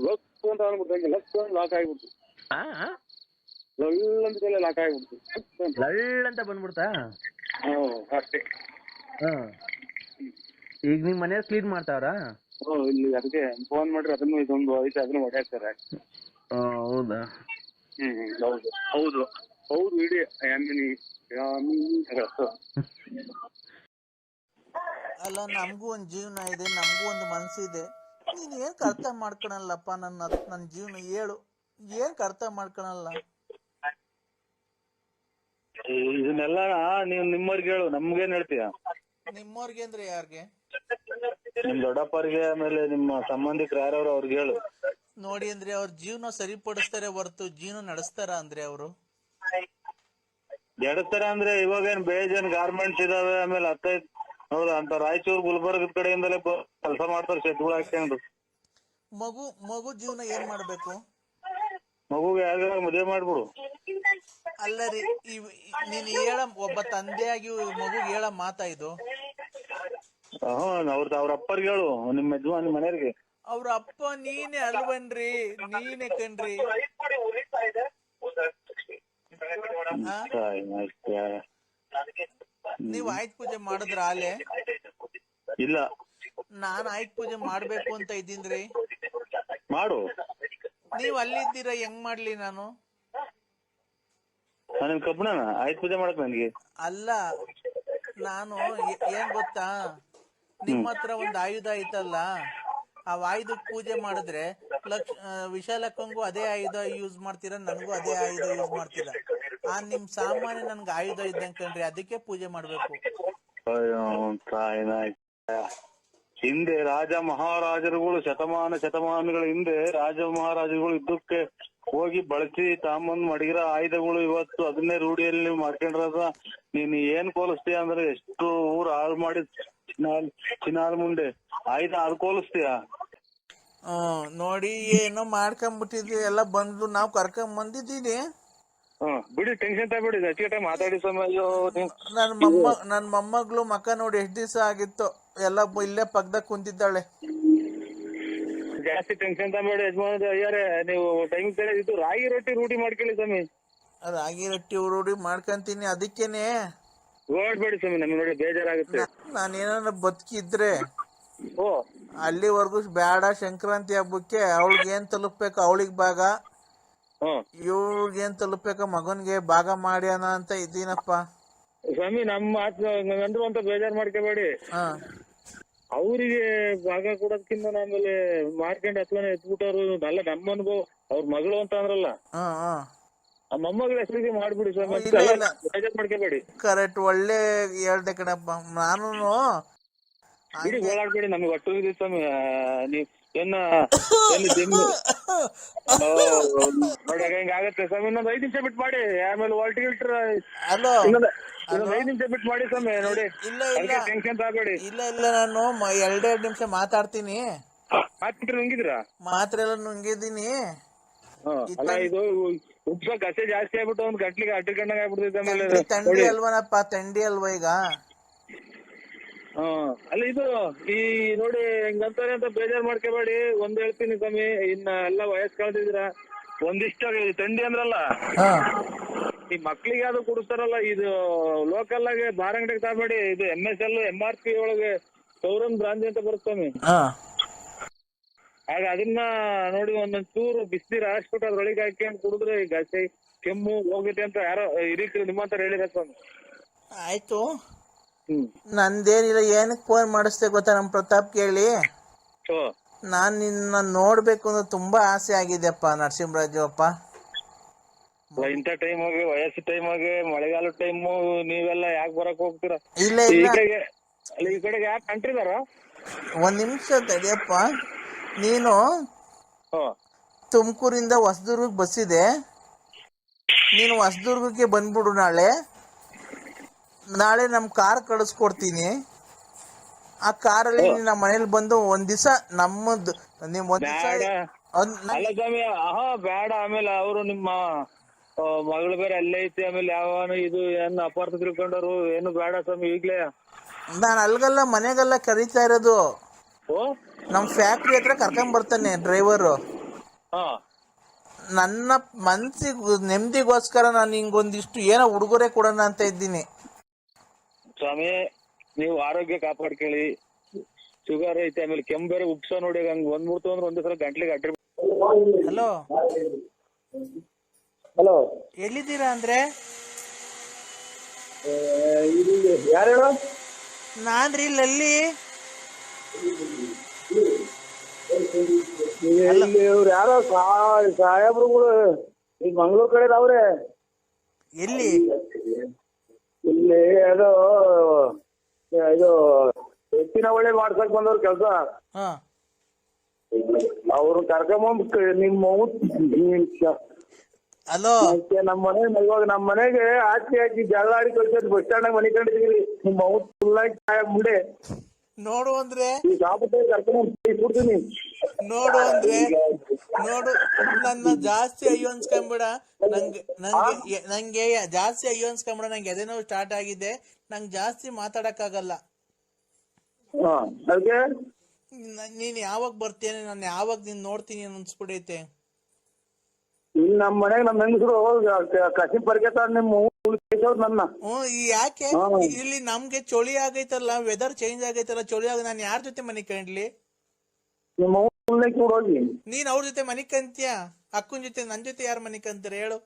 ಲಕ್ ಅಂತ ಅಂದ್ಬಿಟ್ಟು ಲಾಕ್ ಆಗಿಬಿಡ್ತು. ಒಳ್ಳೊಂದ್ ಕಲೆ ಲಾಕ್ ಆಗ್ಬಿಡ್ತು. ಲಳ್ ಅಂತ ಬಂದ್ಬಿಡ್ತಾ? ಅಷ್ಟೇ. ಈಗ ನಿಮ್ ಮನೆಯವ್ರು ಕ್ಲೀನ್ ಮಾಡ್ತಾವ್ರಾ? ಇಲ್ಲಿ ಅದಕ್ಕೆ ಫೋನ್ ಮಾಡ್ರಿ, ಅದನ್ನು ಇದೊಂದು ಐತೆ, ಅದನ್ನು ಹೊಡ್ಯಾಕ್ತಾರೆ. ಹೌದಾ? ಹೌದು ಹೌದು ಹೌದು. ಇಡೀ ಅಲ್ಲ, ನಮಗೂ ಒಂದು ಜೀವನ ಇದೆ, ನಮಗೂ ಒಂದು ಮನಸ್ಸಿದೆ. ನೀನ್ ಏನ್ ಅರ್ಥ ಮಾಡ್ಕೊಳಲ್ಲಪ್ಪ ನನ್ನ ಜೀವನ? ಹೇಳು, ಏನ್ ಅರ್ಥ ಮಾಡ್ಕೊಳಲ್ಲ? ಇದನ್ನೆಲ್ಲ ನೀವ್ ನಿಮ್ಮವ್ರಿಗೆ ಹೇಳು, ನಮ್ಗೇನ್ ಹೇಳ್ತೀಯ? ನಿಮ್ಮವ್ರಿಗೆ ಅಂದ್ರೆ ಯಾರ್ಗೆ? ನಿಮ್ ದೊಡ್ಡಪ್ಪರಿಗೆ, ಆಮೇಲೆ ನಿಮ್ಮ ಸಂಬಂಧಿಕರು ಯಾರವ್ರು ಅವ್ರಿಗೆ ಹೇಳು. ನೋಡಿ ಅಂದ್ರೆ ಅವ್ರ ಜೀವನ ಸರಿಪಡಿಸ್ತಾರೆ ಹೊರತು ಜೀವನ ನಡೆಸ್ತಾರ ಅಂದ್ರೆ ಅವರು? ಎಡಸ್ತಾರೆ ಅಂದ್ರೆ ಇವಾಗೇನ್ ಬೇಜಾನ್ ಗಾರ್ಮೆಂಟ್ಸ್ ಇದಾವೆ, ಆಮೇಲೆ ಹೌದಾ ಅಂತ ರಾಯಚೂರು ಗುಲ್ಬರ್ಗದ ಕಡೆಯಿಂದಲೇ ಕೆಲಸ ಮಾಡ್ತಾರೆ ಶೆಡ್ಗಳು ಹಾಕೊಂಡು. ಮಗು ಜೀವನ ಏನ್ ಮಾಡ್ಬೇಕು? ಮಗುಗೆ ಯಾವ್ಯಾವ ಮದುವೆ ಮಾಡ್ಬಿಡು. ಅಲ್ಲ ರೀ, ನೀನ್ ಹೇಳ, ಒಬ್ಬ ತಂದೆಯಾಗಿ ಮಗುಗೆ ಹೇಳ ಮಾತಾ ಇದು? ಅವ್ರ ಅಪ್ಪರ್ಗೆ ಹೇಳು, ನಿಮ್ಮ ಮನೆಯವ್ರಿಗೆ. ಅವ್ರ ಅಪ್ಪ ನೀನೇ ಅಲ್ವನ್ರಿ, ನೀನೇ ಕಣ್ರಿ. ನೀವ್ ಆಯ್ತು ಪೂಜೆ ಮಾಡಿದ್ರ ಆಲೆ? ಇಲ್ಲ, ನಾನ್ ಆಯ್ತು ಪೂಜೆ ಮಾಡ್ಬೇಕು ಅಂತ ಇದ್ದೀನ್ರಿ. ಮಾಡು. ನೀವ್ ಅಲ್ಲಿದ್ದೀರಾ, ಹೆಂಗ್ ಮಾಡ್ಲಿ ನಾನು? ನಾನು ಕಬ್ಬಣ ಆಯ್ತು ಪೂಜೆ ಮಾಡಕ್ ನನ್ಗೆ. ಅಲ್ಲ, ನಾನು ಏನ್ ಗೊತ್ತಾ, ನಿಮ್ಮ ಹತ್ರ ಒಂದ್ ಆಯುಧ ಐತಲ್ಲ, ಆ ಆಯುಧಕ್ ಪೂಜೆ ಮಾಡಿದ್ರೆ ವಿಶಾಲಕ್ಕಂಗೂ ಅದೇ ಆಯುಧ ಯೂಸ್ ಮಾಡ್ತೀರಾ, ನನಗೂ ಅದೇ ಆಯುಧ ಯೂಸ್ ಮಾಡ್ತೀರಾ. ಆ ನಿಮ್ ಸಾಮಾನ್ಯ ನನ್ಗೆ ಆಯುಧ ಇದ್ದಂಗೆ ಕಣ್ರಿ, ಅದಕ್ಕೆ ಪೂಜೆ ಮಾಡ್ಬೇಕು. ಹಿಂದೆ ರಾಜ ಮಹಾರಾಜರುಗಳು ಶತಮಾನಗಳ ಹಿಂದೆ ರಾಜ ಮಹಾರಾಜರುಗಳು ಯುದ್ಧಕ್ಕೆ ಹೋಗಿ ಬಳಸಿ ತಾಂಬಂದ್ ಮಡಗಿರೋ ಆಯುಧಗಳು ಇವತ್ತು ಅದನ್ನೇ ರೂಢಿಯಲ್ಲಿ ನೀವು ಮಾಡ್ಕೊಂಡ್ರದ. ನೀನ್ ಏನ್ ಕೋಲಿಸ್ತೀಯ ಅಂದ್ರೆ ಎಷ್ಟು ಊರ್ ಹಾಳು ಮಾಡಿ ಚಿನಾಲ್ ಮುಂದೆ ಆಯುಧ ಅದು ಕೋಲಿಸ್ತೀಯ? ನೋಡಿ, ಏನೋ ಮಾಡ್ಕೊಂಡ್ಬಿಟ್ಟಿದ್ವಿ, ಎಲ್ಲ ಬಂದು ನಾವ್ ಕರ್ಕೊಂಡ್ ಬಂದಿದ್ದೀನಿ. ಬಿಡಿ, ಟೆನ್ಷನ್ ತಗೊಬೇಡಿ, ಅಚ್ಚುಕಟ್ಟಾಗಿ ಮಾತಾಡಿ ಸಮಯ. ನನ್ ಮೊಮ್ಮಗಳು ಮಕ್ಕ ನೋಡಿ ಎಷ್ಟ್ ದಿವಸ ಆಗಿತ್ತು, ಎಲ್ಲ ಇಲ್ಲೇ ಪಕ್ಕದಾಗ ಕುಂತಿದ್ದಾಳೆ. ಜಾಸ್ತಿ ಟೆನ್ಷನ್ ತಗೊಬೇಡಿ ಯಜಮಾನ ಅಯ್ಯಾರೆ, ನೀವು ಟೈಮ್ ಇದು ರಾಗಿ ರೊಟ್ಟಿ ರೂಢಿ ಮಾಡ್ಕೊಳ್ಳಿ ಸ್ವಾಮಿ. ರಾಗಿ ರೊಟ್ಟಿ ರೂಢಿ ಮಾಡ್ಕೊಂತೀನಿ, ಅದಕ್ಕೇನೆ ಓಡ್ಬೇಡಿ ಸ್ವಾಮಿ, ನಮ್ಗೆ ನೋಡಿ ಬೇಜಾರಾಗುತ್ತೆ. ನಾನೇನ ಬದುಕಿದ್ರೆ ಅಲ್ಲಿವರೆಗೂ ಬೇಡ, ಸಂಕ್ರಾಂತಿ ಹಬ್ಬಕ್ಕೆ ಅವಳಿಗೆ ಏನ್ ತಲುಪ್ಬೇಕು ಅವಳಿಗೆ ಭಾಗ, ಇವ್ಳಿಗೇನ್ ತಲುಪ್ಬೇಕ ಮಗನ್ಗೆ ಭಾಗ ಮಾಡ್ಯಾನ ಅಂತ ಇದ್ದೀನಪ್ಪ ಸ್ವಾಮಿ. ನಮ್ಮ ಮಾತು ಅಂತ ಬೇಜಾರ್ ಮಾಡ್ಕೋಬೇಡಿ. ಅವ್ರಿಗೆ ಭಾಗ ಕೊಡೋದಕ್ಕಿಂತ ಆಮೇಲೆ ಮಾಡ್ಕೊಂಡು ಹತ್ಲನೆ ಎತ್ಬಿಟ್ಟವ್ರು ಅಲ್ಲ, ನಮ್ಮ ಅನುಭವ. ಅವ್ರ ಮಗಳು ಅಂತ ಅಂದ್ರಲ್ಲ, ಆ ಮೊಮ್ಮಗಳ ಹೆಸರಿಗೆ ಮಾಡ್ಬಿಡಿ ಸ್ವಾಮಿ, ಬೇಜಾರ್ ಮಾಡ್ಕೋಬೇಡಿ. ಕರೆಕ್ಟ್, ಒಳ್ಳೆ ಹೇಳ್ದೆ ಕಣಪ್ಪ. ನಾನು ಬಿಡಿ, ಓಡಾಡ್ಬೇಡಿ, ನಮ್ಗೆ ಒಟ್ಟು ಇದೆ ಸ್ವಾಮಿ. ನೀವ್ ನೋಡಿ ಹೆಂಗ ಆಗತ್ತೆ ಸ್ವಾಮಿ. ಇನ್ನೊಂದ್ 5 ನಿಮಿಷ ಬಿಟ್ಟು ಮಾಡಿ, ಆಮೇಲೆ ಹೊಲ್ಟಿಗಿಟ್ರ ಇನ್ನೊಂದ್ 5 ನಿಮಿಷ ಬಿಟ್ಟು ಮಾಡಿ ಸ್ವಾಮಿ. ನೋಡಿ, ಟೆನ್ಷನ್ ತಗೋಬೇಡಿ. ಇಲ್ಲ, ನಾನು 2 ನಿಮಿಷ ಮಾತಾಡ್ತೀನಿ. ಮಾತ್ರ ನುಂಗಿದ್ರಾ? ಮಾತ್ರ ಎಲ್ಲ ನುಂಗಿದ್ದೀನಿ. ಅಲ್ಲ, ಇದು ಉಪ್ಸ ಕಸೆ ಜಾಸ್ತಿ ಆಗ್ಬಿಟ್ಟು ಒಂದ್ ಗಂಟ್ಲಿಗೆ ಅಟ್ಟಿಕೊಂಡಂಗ ಆಗ್ಬಿಡ್ತೈತೆ. ತಂಡಿ ಅಲ್ವನಪ್ಪ, ತಂಡಿ ಅಲ್ವಾ ಈಗ? ಅಲ್ಲ, ಇದು ಈ ನೋಡಿ ಹೆಂಗಂತಾರೆ ಅಂತ ಬೇಜಾರ್ ಮಾಡ್ಕೋಬೇಡಿ. ಒಂದ್ ಹೇಳ್ತೀನಿ ಸ್ವಾಮಿ, ಇನ್ನ ಎಲ್ಲ ವಯಸ್ಸು ಕಳ್ದಿದ್ರ ಒಂದಿಷ್ಟ ತಂಡಿ ಅಂದ್ರಲ್ಲ, ಈ ಮಕ್ಳಿಗೆ ಅದು ಕುಡಿಸ್ತಾರಲ್ಲ, ಇದು ಲೋಕಲ್ ಆಗಿ ಬಾರ್ ಅಂಗಡಿಗೆ ತಗಬೇಡಿ. ಇದು MSL MRP ಒಳಗೆ ಸೌರನ್ ಬ್ರಾಂಚ್ ಅಂತ ಬರುತ್ತೆ ಸ್ವಾಮಿ. ಆಗ ಅದನ್ನ ನೋಡಿ ಒಂದೊಂದ್ ಚೂರು ಬಿಸಿನೀರು ಹಾಕ್ಬಿಟ್ಟು ಅದ್ರೊಳಗೆ ಹಾಕ್ಕೊಂಡು ಕುಡಿದ್ರೆ ಈ ಗಸೆ ಕೆಮ್ಮು ಹೋಗುತ್ತೆ ಅಂತ ಯಾರೋ ಹಿರೀಕರು ನಿಮ್ಮಂತ ಹೇಳಿರ ಸ್ವಾಮಿ. ಆಯ್ತು, ನಂದೇನಿಲ್ಲ. ಏನಕ್ಕೆ ಫೋನ್ ಮಾಡಿಸ್ದೆ ಗೊತ್ತಾ ನಮ್ ಪ್ರತಾಪ್ ಕೇಳಿ? ನಾನ್ ನಿನ್ನ ನೋಡ್ಬೇಕು ಅನ್ನೋ ತುಂಬಾ ಆಸೆ ಆಗಿದೆಪ್ಪ ನರಸಿಂಹರಾಜು ಅಪ್ಪ. ಇಂಥ ಟೈಮ್ ಆಗಿ, ವಯಸ್ಸು ಟೈಮ್ ಆಗಿ, ಮಳೆಗಾಲ ಟೈಮು, ನೀವೆಲ್ಲ ಯಾಕೆ ಬರಕ್ ಹೋಗ್ತೀರಾ? ಇಲ್ಲ ಈ ಕಡೆಗೆ ಯಾಕೆ ಕಂಟ್ರಿದಾರ? ಒಂದ್ ನಿಮಿಷ ತಡಿಯಪ್ಪ. ನೀನು ತುಮಕೂರಿಂದ ಹೊಸದುರ್ಗಕ್ಕೆ ಬಸ್ ಇದೆ, ನೀನು ಹೊಸದುರ್ಗಕ್ಕೆ ಬಂದ್ಬಿಡು. ನಾಳೆ ನಮ್ ಕಾರ್ ಕಳಿಸ್ಕೊಡ್ತೀನಿ. ಆ ಕಾರಲ್ಲಿ ನಮ್ಮ ಮನೇಲಿ ಬಂದು ಒಂದ್ ದಿವಸ ನಮ್ಮದು ನಿಮ್ ಒಂದ್ ಅಲ್ಲ ಸ್ವಾಮಿ, ಬೇಡ. ಆಮೇಲೆ ಅವರು ನಿಮ್ಮ ಮಗಳು ಬೇರೆ ಅಲ್ಲೇ ಐತಿ, ಆಮೇಲೆ ಯಾವನು ಇದು ಏನ್ ಅಪಾರ್ಥ ತಿಳ್ಕೊಂಡವ್ರು, ಏನು ಬೇಡ ಸ್ವಾಮಿ ಈಗ್ಲೇ. ನಾನು ಅಲ್ಗಲ್ಲ, ಮನೆಗೆಲ್ಲ ಕರೀತಾ ಇರೋದು. ನಮ್ ಫ್ಯಾಕ್ಟ್ರಿ ಹತ್ರ ಕರ್ಕೊಂಡ್ ಬರ್ತಾನೆ ಡ್ರೈವರು. ನನ್ನ ಮನ್ಸಿಗೆ ನೆಮ್ಮದಿಗೋಸ್ಕರ ನಾನು ಹಿಂಗೊಂದಿಷ್ಟು ಏನೋ ಉಡುಗೊರೆ ಕೊಡೋಣ ಅಂತ ಇದ್ದೀನಿ. ಸ್ವಾಮಿ ನೀವು ಆರೋಗ್ಯ ಕಾಪಾಡ್ಕೊಳ್ಳಿ. ಶುಗರ್ ಐತೆ, ಆಮೇಲೆ ಕೆಮ್ಮು ಬೇರೆ ಉಪ್ಸ ನೋಡಿ ಹಂಗ್ ಬಂದ್ಬಿಡ್ತು ಅಂದ್ರೆ ಒಂದೇ ಸಲ ಗಂಟ್ಲಿಗೆ ಅಡ್ಡಿ. ಹಲೋ ಹಲೋ, ಎಲ್ಲಿದ್ದೀರಾ ಅಂದ್ರೆ? ಯಾರು ಹೇಳ? ನಾನ್ರಿ ಇಲ್ಲಿ ಇವ್ರು ಯಾರೋ ಸಾಹೇಬ್ರುಗಳು ಈಗ ಮಂಗ್ಳೂರ್ ಕಡೆ ಅವ್ರೆ. ಎಲ್ಲಿ? ಇಲ್ಲಿ ಅದು ಇದು ಎತ್ತಿನ ಒಳ್ಳೆ ಮಾಡ್ಸಕ್ ಬಂದವ್ರ ಕೆಲ್ಸ. ಹಾ ಅವ್ರು ಕರ್ಕೊಂಬಂದ್ ನಿಮ್ಮ ಹಲೋ ನಮ್ಮ ಮನೆ ಇವಾಗ ನಮ್ಮ ಮನೆಗೆ ಹಾಕಿ ಜಗಳ ಆಡಿ ಕಳ್ಸೋದು ಬಸ್ ಸ್ಟ್ಯಾಂಡ್ ಮನೆ ಕಂಡಿದ್ದೀವಿ. ನಿಮ್ಮ ಅವ್ರು ಫುಲ್ ಮುಂದೆ ನೋಡು ಅಂದ್ರೆ ಕರ್ಕೊಂಡ್ಬಿಡ್ತೀನಿ. ನೋಡು ನನ್ನ ಜಾಸ್ತಿ ಅಯ್ಯೋ ಅನ್ಸ್ಕೊಂಬಿಡ. ನಂಗೆ ಜಾಸ್ತಿ ಅಯ್ಯೋ ಅನ್ಸ್ಕೊಂಬಿಡ. ನಂಗೆ ಎದೆ ನೋವು ಸ್ಟಾರ್ಟ್ ಆಗಿದೆ. ನಂಗೆ ಜಾಸ್ತಿ ಮಾತಾಡಕ್ಕಾಗಲ್ಲ. ಅದಕ್ಕೆ ನೀನ್ ಯಾವಾಗ ಬರ್ತೀನಿ? ನಾನು ಯಾವಾಗ ನಿನ್ ನೋಡ್ತೀನಿ ಅನ್ಸ್ಬಿಡೈತೆ. ಇಲ್ಲಿ ನಮ್ಮ ಮನೆಗೆ ನಮ್ಮ ಹೆಂಗಸರು ಕಸಿ ಪರಿಕೆತ ನಿಮ್ಮ ನನ್ನ ಯಾಕೆ ಇಲ್ಲಿ ನಮ್ಗೆ ಚಳಿ ಆಗೈತಲ್ಲ, ವೆದರ್ ಚೇಂಜ್ ಆಗೈತಲ್ಲ, ಚಳಿ ಆಗ ನಾನು ಯಾರ ಜೊತೆ ಮನೆ ಕಂಡ್ಲಿ? ನಿಮ್ಮ ಹೋಗಿ ನೀನ್ ಅವ್ರ ಜೊತೆ ಮನೆ ಕಂತೀಯ? ಅಕ್ಕನ ಜೊತೆ ನನ್ ಜೊತೆ ಯಾರು ಮನೆ ಕಂತಾರೆ ಹೇಳು?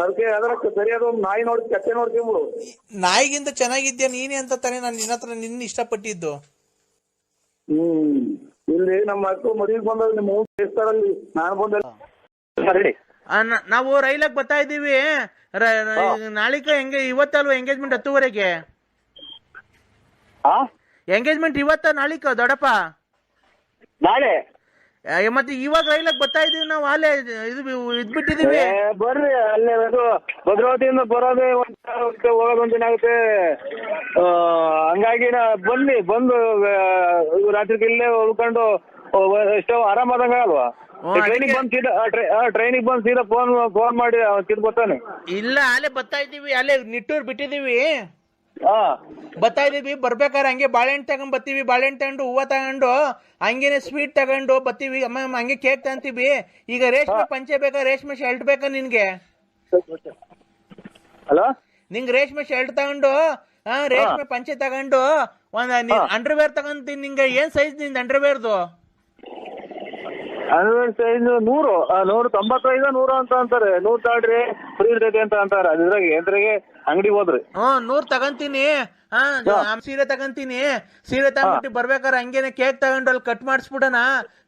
ಅದಕ್ಕೆ ಅದರ ಸರಿಯಾದ ಒಂದು ನಾಯಿ ನೋಡಿ ಕಟ್ಟೆ ನೋಡ್ಕೊಂಬಿಡು. ನಾಯಿಗಿಂತ ಚೆನ್ನಾಗಿದ್ಯಾ ನೀನೇ ಅಂತ ತಾನೇ ನಾನು ನಿನ್ನ ಹತ್ರ ನಿನ್ನ ಇಷ್ಟಪಟ್ಟಿದ್ದು. ಇಲ್ಲಿ ನಮ್ಮ ಅಕ್ಕ ಮದುವೆಗೆ ಬಂದಾಗ ನಿಮ್ಮ ದೇವಸ್ಥಾನದಲ್ಲಿ ನಾನು ಬಂದ ನಾವು ರೈಲಾಗ್ ಬರ್ತಾ ಇದೀವಿ. ನಾಳಿಕ ಇವತ್ತಲ್ವ ಎಂಗೇಜ್ಮೆಂಟ್ 10:30ಗೆ? ಎಂಗೇಜ್ಮೆಂಟ್ ಇವತ್ತ ನಾಳಿಕ ದೊಡ್ಡಪ್ಪ? ನಾಳೆ ಮತ್ತೆ ಇವಾಗ ರೈಲಾಗ್ ಬರ್ತಾ ಇದೀವಿ ನಾವು. ಅಲ್ಲೇ ಇದ್ಬಿಟ್ಟಿದೀವಿ. ಬರ್ರಿ ಅಲ್ಲೇ ಅದು ಭದ್ರಾವತಿಯಿಂದ ಬರೋದೇ ಹೋಗೋದು ಒಂದಿನ ಆಗುತ್ತೆ. ಹಂಗಾಗಿ ಬನ್ನಿ, ಬಂದು ರಾತ್ರಿಗೆ ಇಲ್ಲೇ ಉಳ್ಕೊಂಡು ಎಷ್ಟೋ ಆರಾಮಾದಂಗ ಅಲ್ವಾ? ಟ್ರೈನಿಗೆ ಬಂದು ಸೀದಾ ಫೋನ್ ಮಾಡಿ ಬರ್ತಾನೆ. ಇಲ್ಲ ಅಲ್ಲೇ ಬರ್ತಾ ಇದೀವಿ. ಅಲ್ಲೇ ನಿಟ್ಟೂರ್ ಬಿಟ್ಟಿದೀವಿ. ಬರ್ತಾ ಇದೀವಿ. ಬರ್ಬೇಕಾದ್ರೆ ಹಂಗೆ ಬಾಳೆಹಣ್ಣು ತಗೊಂಡ್ ಬರ್ತೀವಿ. ಬಾಳೆಹಣ್ಣು ತಗೊಂಡು ಹೂವ ತಗೊಂಡು ಹಂಗೇನೆ ಸ್ವೀಟ್ ತಗೊಂಡು ಬರ್ತೀವಿ. ಅಮ್ಮ ಹಂಗೆ ಕೇಕ್ ತಗೊಂತೀವಿ. ಈಗ ರೇಷ್ಮೆ ಪಂಚೆ ಬೇಕಾ? ರೇಷ್ಮೆ ಶರ್ಟ್ ಬೇಕಾ ನಿನ್ಗೆ? ಹಲೋ, ನಿಂಗೆ ರೇಷ್ಮೆ ಶರ್ಟ್ ತಗೊಂಡು ರೇಷ್ಮೆ ಪಂಚೆ ತಗೊಂಡು ಒಂದ್ ಅಂಡರ್ವೇರ್ ತಗೊಂತೀನಿ. ನಿಂಗೆ ಏನ್ ಸೈಜ್ ನಿಂದ ಅಂಡರ್ವೇರ್ದು? ಸೈಜ್ 195 100 ಅಂತ ಅಂತಾರೆ. 100 ತಾಳ್ರಿ ಫ್ರೀ ಇರ್ತೈತಿ ಅಂತ ಅಂತಾರೆ. ಅದ್ರಾಗೆ ಅಂಗಡಿ ಹೋದ್ರಿ 100 ತಗೊಂತೀನಿ. ಸೀರೆ ತಗೊಂತೀನಿ. ಸೀರೆ ತಗೊಂಡ್ಬಿಟ್ಟು ಬರ್ಬೇಕಾರೆ ಹಂಗೇನೆ ಕೇಕ್ ತಗೊಂಡು ಅಲ್ಲಿ ಕಟ್ ಮಾಡಿಸ್ಬಿಡೋಣ.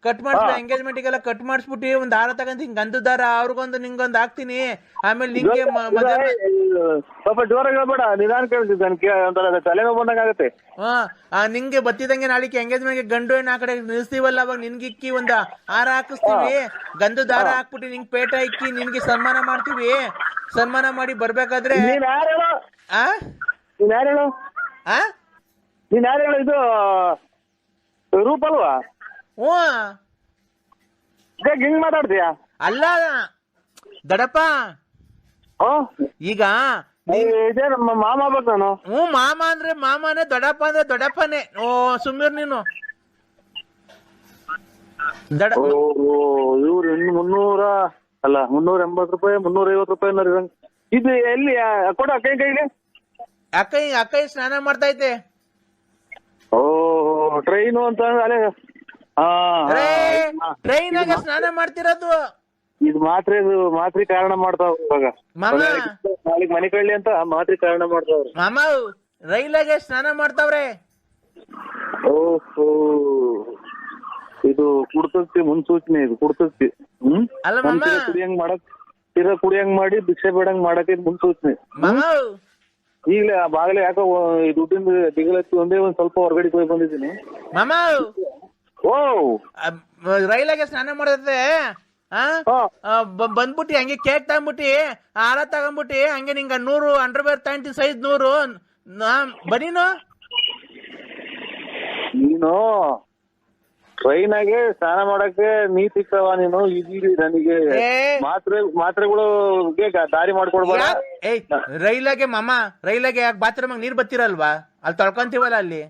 ಕಟ್ ಮಾಡಿಸ್ಬಿಟ್ಟು ಎಂಗೇಜ್ಮೆಂಟ್ಗೆಲ್ಲ ಕಟ್ ಮಾಡಿಸ್ಬಿಟ್ಟು ಒಂದ್ ದಾರ ತಗೊಂತೀನಿ, ಗಂಧದ ದಾರ. ಅವ್ರಿಗೊಂದು ನಿಂಗೊಂದು ಹಾಕ್ತೀನಿ. ಆಮೇಲೆ ನಿಂಗೆ ಸ್ವಲ್ಪ ಜೋರಾಗಿ ಹೇಳ್ಬೇಡ, ನಿಧಾನ ಕೇಳ್ತಿದ್ದೆ, ತಲೆನೋವು ಬಂದಂಗ ಆಗುತ್ತೆ. ನಿಂಗೆ ಬತ್ತಿದಂಗೆ ನಾಳಿಕೆ ಎಂಗೇಜ್ಮೆಂಟ್ಗೆ ಗಂಡು ಹೆಣ್ಣು ಆ ಕಡೆ ನಿಲ್ಸ್ತೀವಲ್ಲ, ಅವಾಗ ನಿನ್ಗಿಕ್ಕಿ ಒಂದ್ ಹಾರ ಹಾಕಿಸ್ತೀವಿ. ಗಂಧದ ದಾರ ಹಾಕ್ಬಿಟ್ಟು ನಿಂಗೆ ಪೇಟ ಇಕ್ಕಿ ನಿನ್ಗೆ ಸನ್ಮಾನ ಮಾಡ್ತೀವಿ. ಸನ್ಮಾನ ಮಾಡಿ ಬರ್ಬೇಕಾದ್ರೆ ನೀನ್ ಯಾರು ಇದು ರೂಪ ಅಲ್ವಾ? ಹಿಂಗ್ ಮಾತಾಡ್ತೀಯ? ಅಲ್ಲ ದಡಪ್ಪ, ಈಗ ಇದೇ ನಮ್ಮ ಮಾಮ ಆಗ್ಬೇಕು ನಾನು. ಮಾಮ ಅಂದ್ರೆ ಮಾಮನೇ, ದೊಡ್ಡಪ್ಪ ಅಂದ್ರೆ ದೊಡ್ಡಪ್ಪನೇ. ಸುಮ್ಮೀರ್ ನೀನು. ಇವ್ರು 300 ಅಲ್ಲ 380 ರೂಪಾಯಿ 350 ರೂಪಾಯಿ. ಇದು ಎಲ್ಲಿ ಕೊಡ ಅಕ್ಕ ಕೈಗೆ? ಅಕ್ಕ ಸ್ನಾನ ಮಾಡ್ತೈತೆ. ಟ್ರೈನು ಅಂತ ಟ್ರೈನಾಗ ಸ್ನಾನ ಮಾಡ್ತಿರೋದು. ಇದು ಮಾತ್ರಿ ಕಾರಣ ಮಾಡ್ತಾವ ಇವಾಗ. ನಾಳೆಗ್ ಮನೆ ಕಳ್ಳಿ ಅಂತ ಮಾತ್ರಿ ಕಾರಣ ಮಾಡ್ತಾವ್ರಿ. ಮಾಮ ರೈಲಾಗೆ ಸ್ನಾನ ಮಾಡ್ತಾವ್ರೆ. ಓಹೋ, ಇದು ಕುಡ್ತಕ್ತಿ ಮುನ್ಸೂಚನೆ. ಇದು ಕುಡ್ತಕ್ತಿ. ಅಲ್ಲ ಮಾಮ, ಕುಡಿಯಂಗ್ ಮಾಡಿ ಭಿಕ್ಷೆ ಬೇಡಂಗ್ ಮಾಡಕ್ಕೆ ಮುನ್ಸೂಚನೆ. ಈಗಲೇ ಬಾಗ್ಲೇ ಯಾಕೋ ದುಡ್ಡಿಂದ ದಿಗಲತ್ತಿ ಒಂದೇ ಒಂದ್ ಸ್ವಲ್ಪ ಹೊರಗಡೆ ಹೋಗಿ ಬಂದಿದ್ದೀನಿ. ಮಾಮ ರೈಲಾಗೆ ಸ್ನಾನ ಮಾಡತ್ತೆ. ಬಂದ್ಬಿಟ್ಟು ಹಂಗೆ ಕೇಕ್ ತಗೊಂಡ್ಬಿಟ್ಟಿ, ಹಾರ ತಗೊಂಡ್ಬಿಟ್ಟಿ, ಹಂಗೆ ನಿಂಗ 100 ಅಂಡರ್ವೇರ್ ತಗೊಂಡಿ, ಸೈಜ್ 100 ಬನೀನು. ನೀನು ಟ್ರೈನಾಗೆ ಸ್ನಾನ ಮಾಡಕ್ಕೆ ನೀತಿಕ್ಕವ ನೀನು. ಇಲ್ಲಿ ನನಗೆ ಮಾತ್ರೆಗಳು ದಾರಿ ಮಾಡ್ಕೊಡ್ಬೇಡ. ರೈಲಾಗೆ ಮಾಮ, ರೈಲಾಗೆ ಬಾತ್ರೂಮ್ ನೀರ್ ಬತ್ತಿರಲ್ವಾ? ಅಲ್ಲಿ ತೊಳ್ಕೊಂತೀವಲ್ಲ ಅಲ್ಲಿ.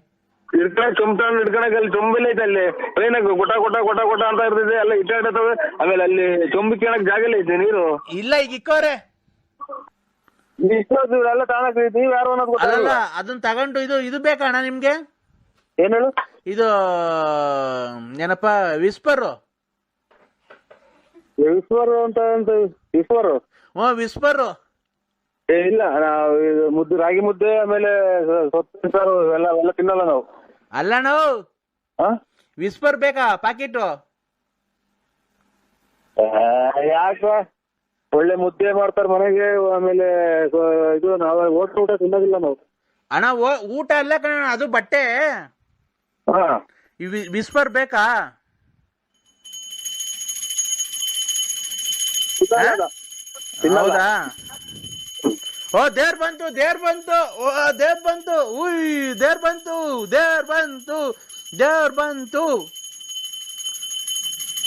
ಇಟ್ಕೊಳಕ್ ಚೊಂಬ ಇಟ್ಕೊಳಕ್ ಅಲ್ಲಿ ಚೊಂಬಿಲ್ಲ ಐತೆ ಅಲ್ಲಿ ಟ್ರೈನ್ ಗೊಟ ಗೊಟ ಗೊಟ ಗೊಟ ಅಂತ ಇರ್ತೈತೆ ಎಲ್ಲ ಇಟ್ಟಾಡ್ತವೆ. ಆಮೇಲೆ ಅಲ್ಲಿ ಚೊಂಬಿ ಕೇಳಕ್ ಜಾಗ ಇಲ್ಲ ಐತೆ ನೀರು ಇಲ್ಲ ಈಗ ಇಕ್ಕೋರೆ ಇಷ್ಟೊತ್ತು ಎಲ್ಲ ತಾಣಕ್ ನೀವ್ ಯಾರು ಅನ್ನೋದು ಅಲ್ಲ ಗೊತ್ತಾಗಲ್ಲ. ಅದನ್ನ ತಗೊಂಡು ಇದು ಬೇಕಾ ಅಣ್ಣ ನಿಮ್ಗೆ? ಏನ್ ಹೇಳು? ಇದು ಏನಪ್ಪ ವಿಸ್ಪರ್ ವಿಸ್ವರ್ ಅಂತ ವಿಸ್ವರ್ ವಿಸ್ಪರ್ ಇಲ್ಲ ನಾವು ಮುದ್ದೆ ರಾಗಿ ಮುದ್ದೆ ಆಮೇಲೆ ಸೊಪ್ಪಿನ ಸಾರು ಎಲ್ಲ ತಿನ್ನಲ್ಲ ನಾವು. ಅಲ್ಲ ನಾವು ವಿಸ್ಪರ್ ಬೇಕಾ ಪಾಕೆಟ್? ಯಾಕ ಒಳ್ಳೆ ಮುದ್ದೆ ಮಾಡ್ತಾರ ಮನೆಗೆ. ಆಮೇಲೆ ಇದು ನಾವು ಹೋಟ್ಲು ಊಟ ತಿನ್ನೋದಿಲ್ಲ ನಾವು. ಅಣ್ಣ ಊಟ ಅಲ್ಲ ಕಣ ಅದು ಬಟ್ಟೆ. ವಿಸ್ಪರ್ ಬೇಕಾ? ಹೌದಾ? ಓ ದೇವ್ರ ಬಂತು ದೇವ್ರ ಬಂತು ಓ ದೇವ್ರ ಬಂತು ಉಯ್ ದೇವ್ರ ಬಂತು ದೇವ್ರ ಬಂತು ದೇವ್ರ ಬಂತು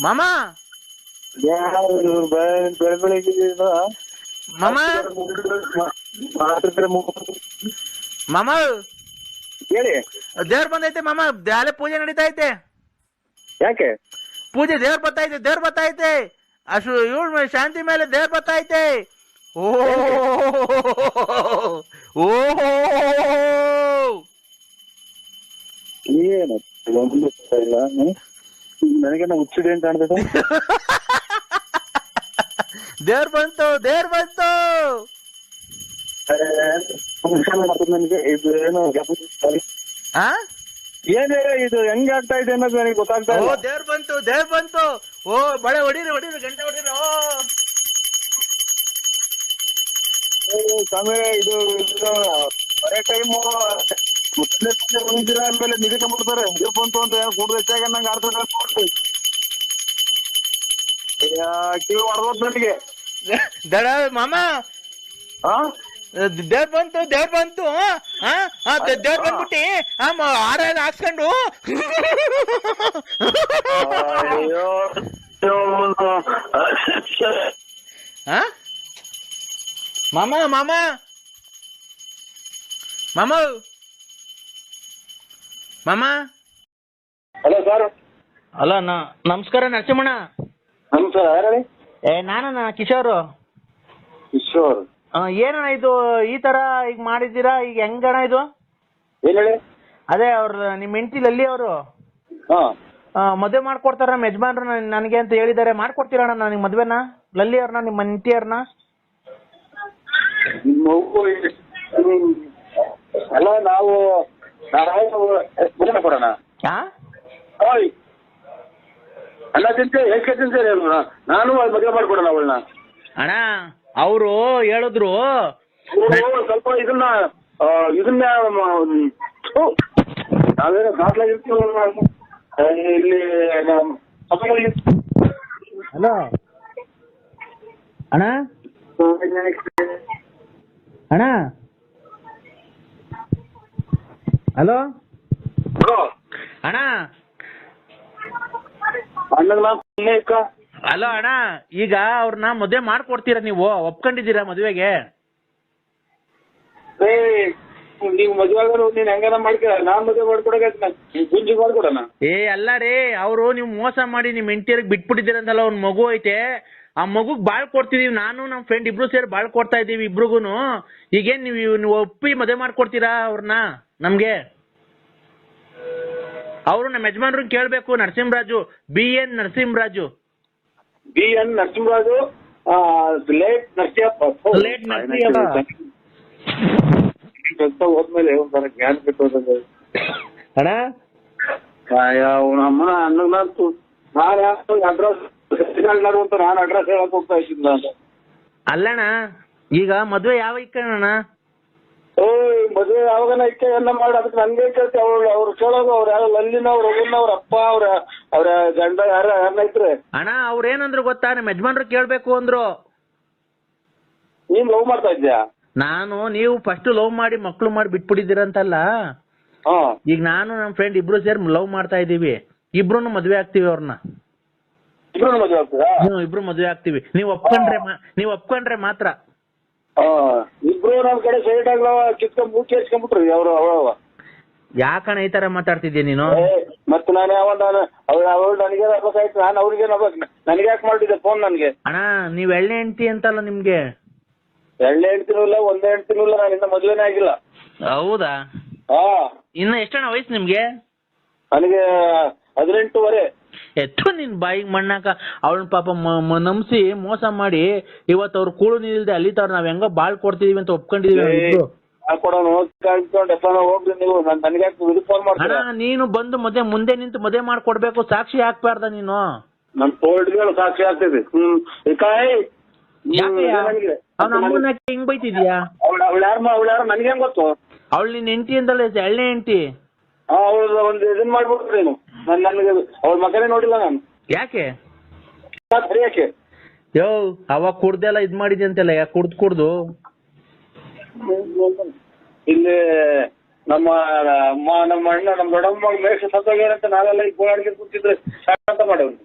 ಮಾಮ ಬೆಳಗ್ಗೆ ಮಾಮ ಮಾಮ ಹೇಳಿ ದೇವ್ರ ಬಂದೈತೆ ಮಾಮ. ದ್ಯಾಲೆ ಪೂಜೆ ನಡೀತಾ ಐತೆ. ಯಾಕೆ ಪೂಜೆ ದೇವ್ರ ಬತ್ತೈತೆ ದೇವ್ರ ಬತ್ತೈತೆ. ಅಷ್ಟು ಇವಳು ಶಾಂತಿ ಮೇಲೆ ದೇವ್ರ ಬತ್ತೈತೆ. ಓ ಏನು ಇಲ್ಲ ನನಗೇನ ಹುಚ್ಚಿದೆ ಅಂತ ಕಾಣ್ತದೆ. ದೇವ್ರ ಬಂತು ದೇವ್ರ ಬಂತು. ನನಗೆ ಇದು ಏನು ಏನೇ ಇದು ಹೆಂಗ್ ಆಗ್ತಾ ಇದೆ ಅನ್ನೋದು ನನಗೆ ಗೊತ್ತಾಗ್ತಾ ಓ ಇಲ್ಲ. ದೇವ್ರ ಬಂತು ದೇವ್ರ ಬಂತು. ಓ ಬಳೆ ಹೊಡೀರಿ ಹೊಡೀರಿ ಗಂಟೆ ಹೊಡೀರಿ. ಸಮಯ ಇದು ಬರೇ ಟೈಮು ಬಂದಿರ ಆದ್ಮೇಲೆ ನಿಗದಿಕೊಂಡ್ಬಿಡ್ತಾರೆ. ಇದು ಬಂತು ಅಂತ ಕೂಡ ಹೆಚ್ಚಾಗಿ ನಂಗೆ ಆಡ್ತಾರೆ. ಕಿವಿ ಹೊಡೆದೋದ್ ನನಗೆ. ದಡ ಮಾಮ ದೇವ್ರ ಬಂತು ದೇವ್ರ ಬಂತು. ದೇವ್ರ ಬಂದ್ಬಿಟ್ಟಿ ಹಾರ ಎಲ್ಲ ಹಾಕ್ಸ್ಕೊಂಡು ಮಾಮ ಮಾಮ ಮಾಮ ಮಾಮ. Hello sir. ಅಲ್ಲ ನಮಸ್ಕಾರ ನರಸಿಂಹಣ್ಣ. ನಮಸ್ಕಾರ ಯಾರು? ನಾನಣ್ಣ ಕಿಶೋರ್. ಕಿಶೋರ್ ಏನಣ್ಣ ಇದು ಈ ತರ ಈಗ ಮಾಡಿದ್ದೀರಾ? ಈಗ ಹೆಂಗಣ್ಣ ಇದು? ಏನ್ ಹೇಳಿ? ಅದೇ ಅವ್ರ ನಿಮ್ ಹೆಂಡತಿ ಲಲ್ಲಿ ಅವರು ಮದುವೆ ಮಾಡ್ಕೊಡ್ತಾರ ನಮ್ಮ ಯಜಮಾನ್ರು ನನಗೆ ಅಂತ ಹೇಳಿದಾರೆ. ಮಾಡ್ಕೊಡ್ತೀರಣ್ಣ ನನಗೆ ಮದ್ವೆನ? ಲಲ್ಲಿ ಅವ್ರನ್ನ ನಿಮ್ಮ ಹೆಂಡತಿ ಅವ್ರನ್ನ? ಅಲ್ಲ ನಾವು ಕೊಡೋಣ ಅಲ್ಲ ತಿಂತೆ ಎಷ್ಟು ತಿಂತಾರೆ ನಾನು ಮದುವೆ ಮಾಡ್ಕೊಡೋಣ ಅವಳನ್ನ. ಅಣ್ಣ ಅವರು ಹೇಳಿದ್ರು ಸ್ವಲ್ಪ ಇದನ್ನ ನಾವೇನೋ ದಾಖಲಾಗಿರ್ತೀವಿ ಇಲ್ಲಿ. ಹಲೋ ಅಣ್ಣ ಅಣ್ಣ ಹಲೋ ಅಣ್ಣ ಹಲೋ ಅಣ್ಣ ಈಗ ಅವ್ರನ್ನ ಮದುವೆ ಮಾಡ್ಕೊಡ್ತೀರಾ ನೀವು? ಒಪ್ಕೊಂಡಿದ್ದೀರಾ ಮದುವೆಗೆ? ನೀವು ಮದುವೆ ನೀನ್ ಹೆಂಗಾರ ಮಾಡ್ಕೊ ನಾನ್ ಮದುವೆ ಮಾಡ್ಕೊಡಕ ಗುಂಜಿ ಮಾಡ್ಕೊಡೋಣ. ಅಲ್ಲ ರೀ ಅವರು ನೀವು ಮೋಸ ಮಾಡಿ ನಿಮ್ ಹೆಂಡತಿಯರಿಗೆ ಬಿಟ್ಬಿಟ್ಟಿದ್ದೀರಂತಲ್ಲ. ಒಂದ್ ಮಗು ಐತೆ ಆ ಮಗುಗ್ ಬಾಳ್ ಕೊಡ್ತಿದೀವಿ. ನಾನು ನಮ್ ಫ್ರೆಂಡ್ ಇಬ್ರು ಸೇರಿ ಬಾಳ್ ಕೊಡ್ತಾ ಇದೀವಿ ಇಬ್ರಿಗೂನು. ಈಗೇನ್ ನೀವು ಒಪ್ಪಿ ಮದುವೆ ಮಾಡ್ಕೊಡ್ತೀರಾ ಅವ್ರನ್ನ ನಮ್ಗೆ? ಅವರು ನಮ್ಮ ಯಜಮಾನ್ರು ಕೇಳ್ಬೇಕು. Narasimharaju BN Narasimharaju. BN Narasimharaju late Narasimhappa. Late Narasimhappa ಹೋದ್ಮೇಲೆ ಒಂಥರ ಜ್ಞಾನ ಬಿಟ್ಟು ಅಣ್ಣ ನಮ್ಮನ ಅನ್ನಂತೂ ನಾನು ಅಡ್ರೆಸ್ ಅಂತ ನಾನು ಅಡ್ರೆಸ್ ಹೇಳಕ್ ಹೋಗ್ತಾ ಇದ್ದಿಲ್ಲ ಅಂತ. ಅಲ್ಲಣ್ಣ ಈಗ ಮದ್ವೆ ಯಾವ ಇಕ್ಕಣ್ಣ? ಮದುವೆ ಯಾವಾಗನ ಇಕ್ಕೆ ಎಲ್ಲ ಮಾಡಿ ಅದಕ್ಕೆ ನನ್ಗೆ ಕೇಳ್ತಿ ಅವ್ರು ಕೇಳೋದು. ಅವ್ರು ಯಾರು ಲಲ್ಲಿನವ್ರು ರಘುನವ್ರ ಅಪ್ಪ ಅವ್ರ ಗಂಡ ಯಾರನ್ನ ಇದ್ರೆ. ಅಣ್ಣ ಅವ್ರ ಏನಂದ್ರು ಗೊತ್ತಾ? ನಮ್ಮ ಯಜಮಾನ್ರು ಕೇಳ್ಬೇಕು ಅಂದ್ರು. ನೀನ್ ಲವ್ ಮಾಡ್ತಾ ಇದ್ಯಾ? ನೀವು ಫಸ್ಟ್ ಲವ್ ಮಾಡಿ ಮಕ್ಳು ಮಾಡಿ ಬಿಟ್ಬಿಟ್ಟಿದ್ದೀರಂತಲ್ಲ. ಈಗ ನಾನು ನಮ್ಮ ಫ್ರೆಂಡ್ ಇಬ್ರು ಸೇರಿ ಲವ್ ಮಾಡ್ತಾ ಇದೀವಿ. ಇಬ್ರು ಮದ್ವೆ ಆಗ್ತೀವಿ ಅವ್ರನ್ನ. ಇಬ್ರು ಮದುವೆ ಆಗ್ತೀರಾ? ಇಬ್ರು ಮದ್ವೆ ಆಗ್ತೀವಿ. ನೀವು ಒಪ್ಕೊಂಡ್ರೆ ಮಾತ್ರ. ಇಬ್ರು ನಮ್ ಕಡೆ ಸೈಡ್ ಆಗ್ಲವ ಕಿತ್ಕೊಂಡ್ ಮೂಚಿ ಹಚ್ಕೊಂಡ್ಬಿಟ್ರಿ ಅವ್ರು. ಯಾಕಣ ಈ ತರ ಮಾತಾಡ್ತಿದ್ಯಾ ನೀನು? ಮತ್ತೆ ನಾನು ಅವಳು ನನಗೆ ಆಗ್ಬೇಕಾಯ್ತು, ನಾನು ಅವ್ರಿಗೆ ನನಗೆ ಯಾಕೆ ಮಾಡಿದ್ದೆ ಫೋನ್ ನನಗೆ? ಅಣ್ಣ ನೀವ್ ಎಳ್ಳೆ ಹೆಂಡತಿ ಅಂತಲ್ಲ ನಿಮ್ಗೆ? 2 ಹೆಣ್ತಿನೂ ಇಲ್ಲ, 1 ಹೆಣ್ತಿನೂ ಇಲ್ಲ, ನಾನು ಇನ್ನ ಮದ್ವೆನೇ ಆಗಿಲ್ಲ. ಹೌದಾ? ಹಾ. ಇನ್ನ ಎಷ್ಟಣ್ಣ ವಯಸ್ಸು ನಿಮ್ಗೆ? ನನಗೆ 18 ಎತ್ತು ನಿನ್ ಬಾಯಿಗೆ ಮಣ್ಣಾಕ. ಅವಳನ್ನ ಪಾಪ ನಂಬಿಸಿ ಮೋಸ ಮಾಡಿ ಇವತ್ತು ಅವ್ರು ಕೂಳು ನಿಲ್ದೆ ಅಲ್ಲಿತಾವ್ರ, ನಾವ್ ಹೆಂಗೋ ಬಾಳ್ ಕೊಡ್ತಿದೀವಿ ಅಂತ ಒಪ್ಕೊಂಡಿದೀವಿ. ಹೋಗ್ರಿ ನೀವು, ನನಗೆ ಫೋನ್ ಮಾಡ್ತೀನಿ. ಅಣ್ಣ ನೀನು ಬಂದು ಮುಂದೆ ನಿಂತು ಮದುವೆ ಮಾಡ್ಕೊಡ್ಬೇಕು, ಸಾಕ್ಷಿ ಹಾಕ್ಬಾರ್ದ ನೀನು? ನನ್ ಕೋಲ್ಡ್ಗಳು ಸಾಕ್ಷಿ ಆಗ್ತದೆ. ಅವ್ನ ಅಮ್ಮನ ಹಿಂಗ್ ಬೈತಿದ್ಯಾ? ಅವಳು ಯಾರು ನನಗೆ ಹೆಂಗ್ ಗೊತ್ತು? ಅವಳು ನಿನ್ ಹೆಂಡತಿ ಅಂತಲ್ಲ, ಎಳ್ಳೆ ಹೆಂಡತಿ. ಅವಳು ಒಂದು ಇದನ್ ಮಾಡ್ಬಿಟ್ರಿ ನೀವು. ನನಗೆ ಅವಳ ಮಗನೇ ನೋಡಿಲ್ಲ ನಾನು. ಯಾಕೆ? ಯಾಕೆ ಯೋ ಅವಾಗ ಕುಡ್ದೆಲ್ಲ ಇದ್ ಮಾಡಿದ್ಯ ಅಂತೆಲ್ಲ, ಯಾಕೆ ಕುಡ್ದು ಇಲ್ಲಿ ನಮ್ಮ ಅಣ್ಣ ನಮ್ಮ ದೊಡ್ಡಮ್ಮ ಮೇಷ ಸತ್ತೋಗ್ಯಾರಂತ ನಾವೆಲ್ಲ ಈಗ ಗೋಳಾಡಿಗೆ ಕೂತಿದ್ರೆ ಅಂತ ಮಾಡವ್ರು.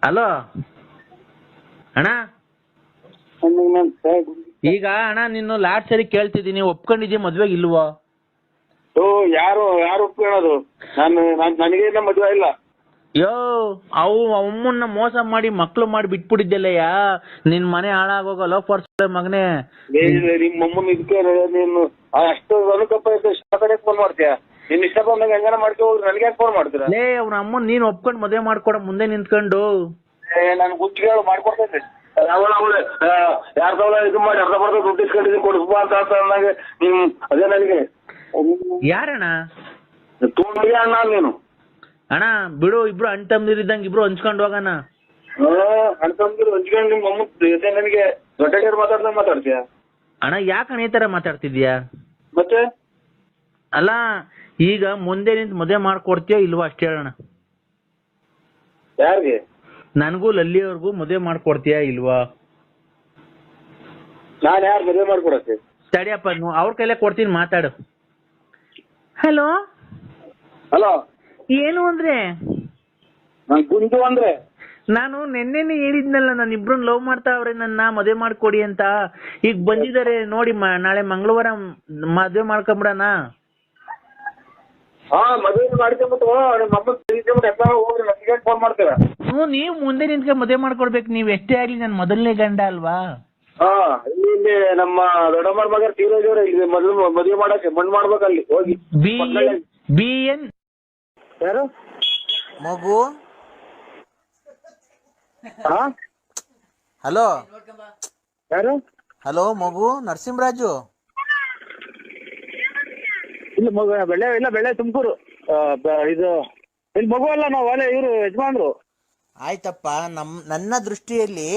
ಹಲೋ ಅಣ್ಣ, ಈಗ ಅಣ್ಣ ನಿನ್ನ ಲಾಸ್ಟ್ ಸರಿ ಕೇಳ್ತಿದ್ದೀನಿ, ಒಪ್ಕೊಂಡಿದ್ಯಾ ಮದ್ವೆಗೆ ಇಲ್ವೋ? ಯಾರು ಒಪ್ಕೊಳ್ಳೋದು? ನನಗೇನ ಮದ್ವೆ ಇಲ್ಲ. ಯೋ ಅಮ್ಮನ್ನ ಮೋಸ ಮಾಡಿ ಮಕ್ಳು ಮಾಡಿ ಬಿಟ್ಬಿಟ್ಟಿದ್ದೆಲ್ಲಯ್ಯ, ನಿನ್ ಮನೆ ಹಾಳಾಗೋಗ ಲೋಫರ್ಸ್ ಮಗನೇ. ನಿಮ್ಮ ಅಮ್ಮನ ಇದಕ್ಕೆ ನೀನು ಅಷ್ಟು ಅನುಕಂಪ ಫೋನ್ ಮಾಡ್ತೀಯ? ನಿನ್ ಇಷ್ಟ ಬಂದಾಗ ಹೆಂಗಾನ ಮಾಡ್ಕೊ ಹೋಗ್ರಿ, ನನಗೆ ಯಾಕೆ ಫೋನ್ ಮಾಡ್ತೀರಾ? ಲೇ ಅವ್ನ ಅಮ್ಮನ್ ನೀನ್ ಒಪ್ಕೊಂಡ್ ಮದ್ವೆ ಮಾಡ್ಕೊಡ ಮುಂದೆ ನಿಂತ್ಕೊಂಡು. ನಾನು ಗುತ್ತಿಗೆ ಮಾಡ್ಕೊಡ್ತೈತೆ. ಅವಳೆ ಯಾರ್ದವಳ ಇದು ಮಾಡಿ ಅರ್ಧ ಬರ್ಧ ದುಡ್ಡು ಇಸ್ಕೊಂಡಿದ್ದೀನಿ ಕೊಡಿಸ್ಬಾ ಅಂತ ಅಂದಾಗ ನಿಮ್ ಅದೇ ನನಗೆ ಯಾರಣ್ಣ? ತೋಂಡಿಗೆ ಅಣ್ಣ ನೀನು. ಅಣ್ಣ ಬಿಡು, ಇಬ್ರು ಅಣ್ಣ ತಮ್ಮದಿರಿದ್ದಂಗೆ ಇಬ್ರು ಹಂಚ್ಕೊಂಡು ಹೋಗೋಣ. ಅಣ್ಣ ತಮ್ಮದಿರು ಹಂಚ್ಕೊಂಡು ನಿಮ್ಮ ಅಮ್ಮ ನನಗೆ ದೊಡ್ಡ ಮಾತಾಡ್ತೀಯ? ಅಣ್ಣ ಯಾಕಣ್ಣ ಈ ತರ ಮಾತಾಡ್ತಿದ್ಯಾ? ಮತ್ತೆ ಅಲ್ಲ ಈಗ ಮುಂದೆ ನಿಂತು ಮದುವೆ ಮಾಡ್ಕೊಡ್ತೀಯೋ ಇಲ್ವಾ ಅಷ್ಟೇ ಹೇಳೋಣ. ಯಾರಿಗೆ? ನನಗೂ ಲಲ್ಲಿಯವ್ರಿಗೂ ಮದುವೆ ಮಾಡ್ಕೊಡ್ತೀಯಾ ಇಲ್ವಾ? ನಾನು ಯಾರು ಮದುವೆ ಮಾಡ್ಕೊಡಕ್ಕೆ? ತಡಿಯಪ್ಪ, ಅವ್ರ ಕೈಲೇ ಕೊಡ್ತೀನಿ, ಮಾತಾಡು. ಹಲೋ ಹಲೋ, ಏನು ಅಂದ್ರೆ? ಗುಂಡು ಅಂದ್ರೆ ನಾನು ನೆನ್ನೆನೆ ಹೇಳಿದ್ನಲ್ಲ, ನಾನು ಇಬ್ರನ್ನ ಲವ್ ಮಾಡ್ತಾವ್ರೆ, ನನ್ನ ಮದುವೆ ಮಾಡ್ಕೊಡಿ ಅಂತ. ಈಗ ಬಂದಿದ್ದಾರೆ ನೋಡಿ, ನಾಳೆ ಮಂಗಳವಾರ ಮದುವೆ ಮಾಡ್ಕೊಂಬಿಡಣ. ಮದುವೆ ಮಾಡ್ಕೊಂಬಿಟ್ಟು ಹೋಗ್ರಿ, ನನಗೆ ಫೋನ್ ಮಾಡ್ತೀರಾ? ನೀವು ಮುಂದೆ ನಿಂತ್ಕೊಂಡು ಮದುವೆ ಮಾಡ್ಕೊಡ್ಬೇಕು. ನೀವ್ ಎಷ್ಟೇ ಆಗ್ಲಿ ನನ್ನ ಮೊದಲನೇ ಗಂಡ ಅಲ್ವಾ? ಇಲ್ಲಿ ನಮ್ಮ ದೊಡ್ಡಮ್ಮರ ಮಗ ತೀರೋಜವ್ರ ಇಲ್ಲಿ ಮದುವೆ ಮಾಡಕ್ಕೆ ಮಣ್ಣು ಮಾಡ್ಬೇಕಲ್ಲಿ ಹೋಗಿ. BN ಯಾರು ಮಗು? ಹಲೋ ಯಾರು? ಹಲೋ ಮಗು, ನರಸಿಂಹರಾಜು. ಇಲ್ಲಿ ಮಗು ಬೆಳೆ ತುಮಕೂರು. ಇದು ಇಲ್ಲಿ ಮಗು ಅಲ್ಲ, ನಾವು ಅಲ್ಲೇ ಇವರು ಯಜಮಾನ್ರು. ಆಯ್ತಪ್ಪ, ನನ್ನ ದೃಷ್ಟಿಯಲ್ಲಿ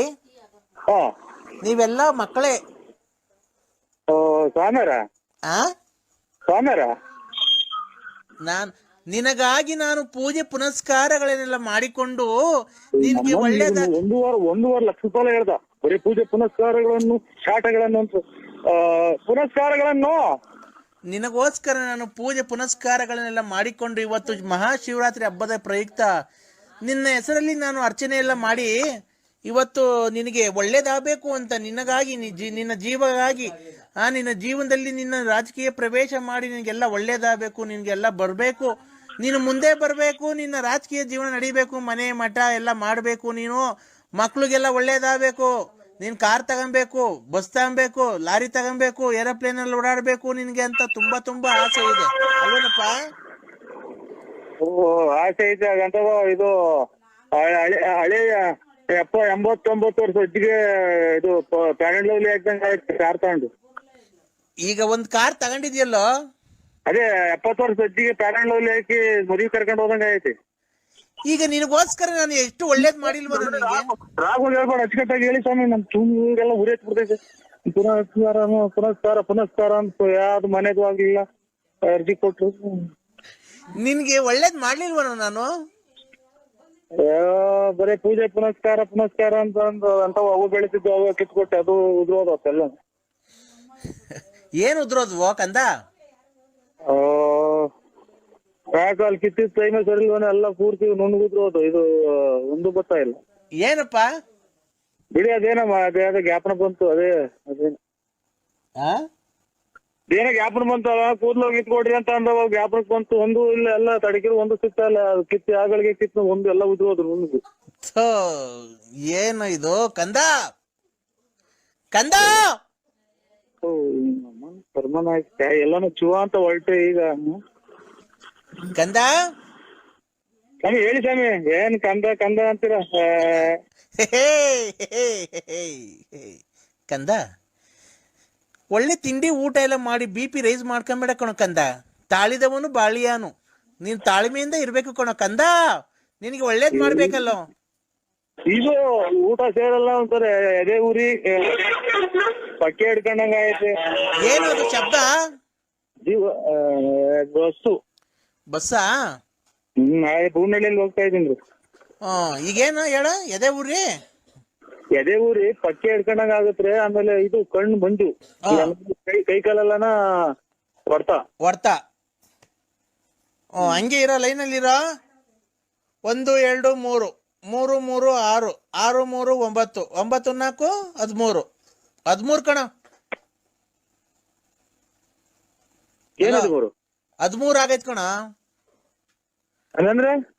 ನೀವೆಲ್ಲ ಮಕ್ಕಳೇ. ಸ್ವಾಮ್ಯಾರ ನಿನಗಾಗಿ ನಾನು ಪೂಜೆ ಪುನಸ್ಕಾರಗಳನ್ನೆಲ್ಲ ಮಾಡಿಕೊಂಡು ನಿನಗೆ ಒಳ್ಳೇದ. ಒಂದೂವರೆ ಲಕ್ಷ ರೂಪಾಯಿ ಹೇಳ್ದ ಬರೀ ಪೂಜೆ ಪುನಸ್ಕಾರಗಳನ್ನು, ಶಾಟಗಳನ್ನು ಅಂತ ಪುನಸ್ಕಾರಗಳನ್ನು. ನಿನಗೋಸ್ಕರ ನಾನು ಪೂಜೆ ಪುನಸ್ಕಾರಗಳನ್ನೆಲ್ಲ ಮಾಡಿಕೊಂಡು ಇವತ್ತು ಮಹಾಶಿವರಾತ್ರಿ ಹಬ್ಬದ ಪ್ರಯುಕ್ತ ನಿನ್ನ ಹೆಸರಲ್ಲಿ ನಾನು ಅರ್ಚನೆ ಎಲ್ಲ ಮಾಡಿ ಇವತ್ತು ನಿನಗೆ ಒಳ್ಳೇದಾಗಬೇಕು ಅಂತ, ನಿನಗಾಗಿ ನಿನ್ನ ಜೀವಗಾಗಿ, ನಿನ್ನ ಜೀವನದಲ್ಲಿ ನಿನ್ನ ರಾಜಕೀಯ ಪ್ರವೇಶ ಮಾಡಿ ನಿನಗೆಲ್ಲ ಒಳ್ಳೇದಾಗಬೇಕು, ನಿನಗೆಲ್ಲ ಬರಬೇಕು, ನೀನು ಮುಂದೆ ಬರಬೇಕು, ನಿನ್ನ ರಾಜಕೀಯ ಜೀವನ ನಡಿಬೇಕು, ಮನೆ ಮಠ ಎಲ್ಲ ಮಾಡಬೇಕು, ನೀನು ಮಕ್ಳಿಗೆಲ್ಲ ಒಳ್ಳೇದಾಗಬೇಕು, ನೀನು ಕಾರ್ ತಗೊಬೇಕು, ಬಸ್ ತಗೊಬೇಕು, ಲಾರಿ ತಗೊಬೇಕು, ಏರೋಪ್ಲೇನಲ್ಲಿ ಓಡಾಡಬೇಕು ನಿನಗೆ ಅಂತ ತುಂಬಾ ತುಂಬಾ ಆಸೆ ಇದೆ ಅಲ್ವೇನಪ್ಪ? ಆಸೆ ಐತೆ ಹಾಗಂತ ಇದು ಹಳೆ 89 ವರ್ಷ ಹೊತ್ತಿಗೆ ಇದು ಪ್ಯಾರೆಂಟ್ ಲವ್ಲಿ ಹಾಕ್ದಂಗೆ ಆಯ್ತು ಕಾರ್ ತಗೊಂಡು. ಈಗ ಒಂದ್ ಕಾರ್ ತಗೊಂಡಿದ್ಯಲ್ಲೋ, ಅದೇ 70 ವರ್ಷ ಹೊತ್ತಿಗೆ ಪ್ಯಾರೆಂಟ್ ಲವ್ಲಿ ಹಾಕಿ ಮದುವೆ ಕರ್ಕೊಂಡು ಹೋದಂಗೆ ಐತಿ. ಈಗ ನಿನಗೋಸ್ಕರ ನಾನು ಎಷ್ಟು ಒಳ್ಳೇದ್ ಮಾಡಿಲ್ವ ನನಗೆ? ರಾಘವ್ ಹೇಳ್ಬೇಡ, ಅಚ್ಚುಕಟ್ಟಾಗಿ ಹೇಳಿ ಸ್ವಾಮಿ, ನಮ್ ತುಂಗೆಲ್ಲ ಉರಿಯತ್ ಬಿಡ್ತೈತೆ. ಪುನಸ್ಕಾರ ಅಂತ ಯಾವ್ದು ಮನೆಗೂ ಆಗ್ಲಿಲ್ಲ, ಅರ್ಜಿ ಕೊಟ್ರು. ನಿನ್ಗೆ ಒಳ್ಳೇದ್ ಮಾಡ್ಲಿಲ್ವ ನಾನು? ಬರೀ ಪೂಜೆ ಪುನಸ್ಕಾರ ಅಂತ ಅವು ಬೆಳೆಸಿದ್ದು ಅವು ಕಿತ್ಕೊಟ್ಟೆ, ಅದು ಉದ್ರೋದು ಎಲ್ಲ. ಏನ್ ಉದ್ರೋದ್ವೋ ಕಂದ? ಯಾಕಲ್ಲಿ ಕಿತ್ತಿದ ಟೈಮೇ ಸರಿ ಇಲ್ವನ, ಎಲ್ಲ ಪೂರ್ತಿ ನುಣ್ಣುಗುದ್ರೋದು, ಇದು ಒಂದು ಗೊತ್ತಾ ಇಲ್ಲ. ಏನಪ್ಪ ಬಿಡಿ, ಅದೇನಮ್ಮ ಅದೇ ಜ್ಞಾಪನ ಬಂತು, ಅದೇನು ಏನ ಗ್ಯಾಪನ್ ಬಂತಲ್ಲ ಕೂದ್ಲು ಕಿತ್ಕೊಡ್ರಿ ಅಂತ ಅಂದವ ಗ್ಯಾಪನ್ ಬಂತು ಒಂದು ಇಲ್ಲ ಎಲ್ಲ ತಡಕಿರು ಒಂದು ಸಿಕ್ತಲ್ಲ ಕಿತ್ತಿ ಆಗಳಿಗೆ ಕಿತ್ತು ಒಂದು ಎಲ್ಲ ಉದ್ರೋದ್ರು ಒಂದು ಥೋ, ಏನು ಇದು ಕಂದ ಕಂದ ಪರ್ಮನಾಯ್ತ ಎಲ್ಲಾನು ಚುವ ಅಂತ ಹೊರಟೆ ಈಗ ಕಂದ ಸ್ವಾಮಿ ಹೇಳಿ ಸ್ವಾಮಿ ಏನ್ ಕಂದ ಕಂದ ಅಂತೀರ ಹೇ, ಹೇ, ಹೇ, ಹೇ, ಹೇ. ಕಂದ ಒಳ್ಳೆ ತಿಂಡಿ ಊಟ ಎಲ್ಲ ಮಾಡಿ BP ರೈಸ್ ಮಾಡ್ಕೊಂಬೇಡ ಕಣೋ ಕಂದ. ತಾಳಿದವನು ಬಾಳಿಯಾನು. ನೀನ್ ತಾಳ್ಮೆಯಿಂದ ಇರ್ಬೇಕು ಕಣೋ ಕಂದ. ನಿನಗೆ ಒಳ್ಳೇದ್ ಮಾಡ್ಬೇಕಲ್ಲೋ. ಇದು ಊಟ ಸೇರಲ್ಲ ಒಂಥರ ಎದೆ ಊರಿ ಪಕ್ಕೆ ಹಿಡ್ಕೊಂಡಂಗ ಐತೆ. ಏನು ಅದು ಶಬ್ದ? ಜೀವ ಬಸ್ಸು ಬಸ್ಸಾ? ಬೂನಳ್ಳಿಯಲ್ಲಿ ಹೋಗ್ತಾ ಇದೀನಿ. ಈಗೇನು ಹೇಳ ಎದೆ ಊರಿ ಎದೆ ಊರಿ ಪಕ್ಕೆ ಹಿಡ್ಕೊಂಡಂಗ ಆಗತ್ರೆ. ಆಮೇಲೆ ಇದು ಕಣ್ಣು ಮಂಜು ಕೈ ಕಾಲೆಲ್ಲನ ಹೊಡ್ತಾ ಹಂಗೆ ಇರೋ ಲೈನಲ್ಲಿ ಇರೋ. 1 2 3 3 3 6 6 3 9 9 4 13 13 ಕಣ. ಏನದು ಗುರು 13 ಆಗೈತ್ ಕಣ.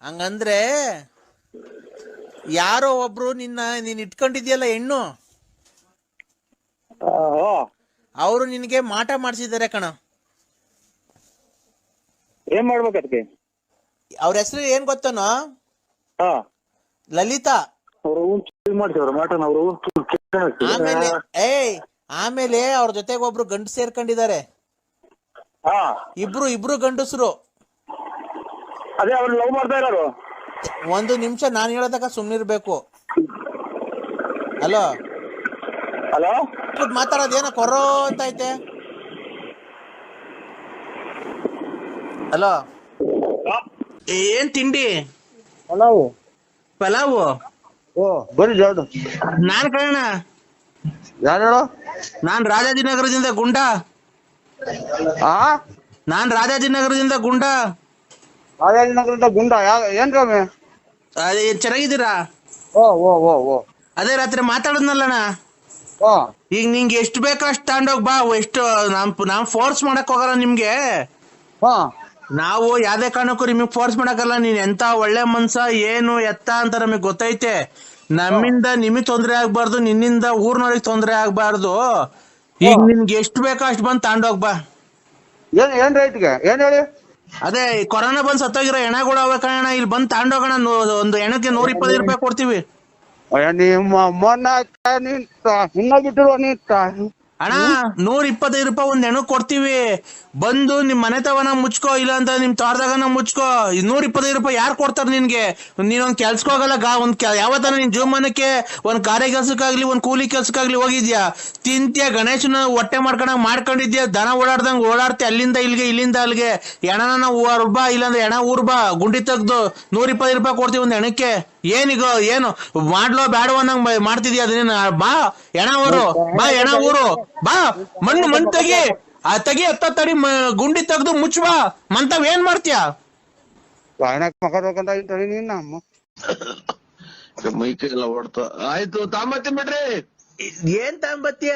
ಹಂಗಂದ್ರೆ ಯಾರೋ ಒಬ್ರು ನೀನ್ ಇಟ್ಕೊಂಡಿದ್ಯಲ್ಲ ಹೆಣ್ಣು, ಅವರು ನಿನಗೆ ಮಾಟ ಮಾಡಿಸಿದ್ದಾರೆ ಕಣ. ಏನ್ ಮಾಡ್ಬೇಕು ಅದಕ್ಕೆ? ಅವ್ರ ಹೆಸರು ಏನ್ ಗೊತ್ತನೋ? ಲಲಿತಾ. ಆಮೇಲೆ ಅವ್ರ ಜೊತೆಗೆ ಒಬ್ರು ಗಂಡು ಸೇರ್ಕೊಂಡಿದ್ದಾರೆ. ಇಬ್ರು ಗಂಡಸರು. ಅದೇ ಅವ್ರು ಲವ್ ಮಾಡ್ತಾ ಇರೋರು. 1 ನಿಮಿಷ ನಾನು ಹೇಳೋದಕ್ಕ ಸುಮ್ನಿರ್ಬೇಕು. ಹಲೋ ಮಾತಾಡೋದೇನ ಕೊರೋ ಅಂತ ಐತೆ. ಹಲೋ, ಏನ್ ತಿಂಡಿ? ಪಲಾವು. ಬರೀ ಜಾಡು. ನಾನ್ ಕಣ, ಯಾರು ಹೇಳು? ನಾನ್ ರಾಜಾಜಿನಗರದಿಂದ ಗುಂಡ. ನಾನ್ ರಾಜಾಜಿನಗರದಿಂದ ಗುಂಡ. ರಾಜಾಜಿನಗರದಿಂದ ಗುಂಡ? ಏನ್ ರಾಮೆ? ಅದೇ ಚೆನ್ನಾಗಿದ್ದೀರಾ? ಅದೇ ರಾತ್ರಿ ಮಾತಾಡದ್ನಲ್ಲಣ್ಣ. ಈಗ ನಿಂಗೆ ಎಷ್ಟು ಬೇಕೋ ಅಷ್ಟು ತಗೊಂಡೋಗ್ ಬಾ. ಎಷ್ಟು ನಾವ್ ಫೋರ್ಸ್ ಮಾಡಕ್ ಹೋಗಲ್ಲ ನಿಮ್ಗೆ. ನಾವು ಯಾವ್ದೇ ಕಾರಣಕ್ಕೂ ನಿಮಗ್ ಫೋರ್ಸ್ ಮಾಡಕ್ಕಲ್ಲ. ನೀನ್ ಎಂತ ಒಳ್ಳೆ ಮನ್ಸ ಏನು ಎತ್ತ ಅಂತ ನಮಗ್ ಗೊತ್ತೈತೆ. ನಮ್ಮಿಂದ ನಿಮಗ್ ತೊಂದ್ರೆ ಆಗ್ಬಾರ್ದು, ನಿನ್ನಿಂದ ಊರ್ನವ್ರಿಗೆ ತೊಂದ್ರೆ ಆಗ್ಬಾರ್ದು. ಈಗ ನಿನ್ಗೆ ಎಷ್ಟು ಬೇಕೋ ಅಷ್ಟು ಬಂದ್ ತಗೊಂಡೋಗ್ ಬಾ. ಏನ್ ರೇಟ್ಗೆ? ಏನ್ ಹೇಳಿ? ಅದೇ ಕೊರೋನಾ ಬಂದ್ ಸತ್ತೋಗಿರೋ ಹೆಣಗಳು ಅವ ಕಣ. ಇಲ್ಲಿ ಬಂದ್ ತಗೊಂಡೋಗೋಣ. ಒಂದು ಹೆಣಕ್ಕೆ 120 ರೂಪಾಯಿ ಕೊಡ್ತೀವಿ. ಇನ್ನ ಬಿಟ್ಟಿರುವ ಅಣ್ಣ 125 ರೂಪಾಯಿ ಒಂದ್ ಹೆಣಕ್ ಕೊಡ್ತೀವಿ. ಬಂದು ನಿಮ್ ಮನೆ ತವನ ಮುಚ್ಕೋ, ಇಲ್ಲ ಅಂತ ನಿಮ್ ತೋಟದಾಗನ ಮುಚ್ಕೋ. 125 ರೂಪಾಯಿ ಯಾರು ಕೊಡ್ತಾರ ನಿನ್ಗೆ? ನೀನೊಂದ್ ಕೆಲ್ಸಕ್ಕೋಗಲ್ಲ. ಯಾವತ್ತಾನ ನಿನ್ ಜೀವಮಾನಕ್ಕೆ ಒಂದ್ ಕಾರ್ಯ ಕೆಲ್ಸಕ್ಕಾಗ್ಲಿ ಒಂದ್ ಕೂಲಿ ಕೆಲ್ಸಕ್ಕಾಗ್ಲಿ ಹೋಗಿದ್ಯಾ? ತಿಂತ್ಯ ಗಣೇಶನ ಹೊಟ್ಟೆ ಮಾಡ್ಕೊಂಡಿದ್ಯಾ? ದನ ಓಡಾಡ್ದಂಗ್ ಓಡಾಡ್ತಿ ಅಲ್ಲಿಂದ ಇಲ್ಲಿಗೆ ಇಲ್ಲಿಂದ ಅಲ್ಲಿಗೆ. ಹೆಣನ ಉರ್ಬಾ, ಇಲ್ಲಾಂದ್ರೆ ಹೆಣ ಊರ್ಬಾ. ಗುಂಡಿ ತೆಗ್ದು 120 ರೂಪಾಯಿ ಕೊಡ್ತೀವಿ ಒಂದ್ ಹೆಣಕ್ಕೆ. ಏನೀಗ ಏನು ಮಾಡ್ಲೋ ಬ್ಯಾಡೋ ಅನ್ನಂಗ್ ಮಾಡ್ತಿದ್ಯಾ? ಅದನ್ನ ಬಾ ಹೆಣ ಊರು, ಬಾ ಹೆಣ ಊರು, ಬಾ ಮಣ್ಣು ತೆಗಿ. ತೆಗಿ ತಡಿ, ಗುಂಡಿ ತೆಗ್ದು ಮುಚ್ಚಬಾ. ಮಂತಾವ್ ಏನ್ ಮಾಡ್ತೀಯ? ಮೈಕೈ ಎಲ್ಲ ಹೊಡ್ತಾ. ಆಯ್ತು ತಾಂಬತ್ತೀನಿ ಬಿಡ್ರಿ. ಏನ್ ತಾಂಬತ್ಯ?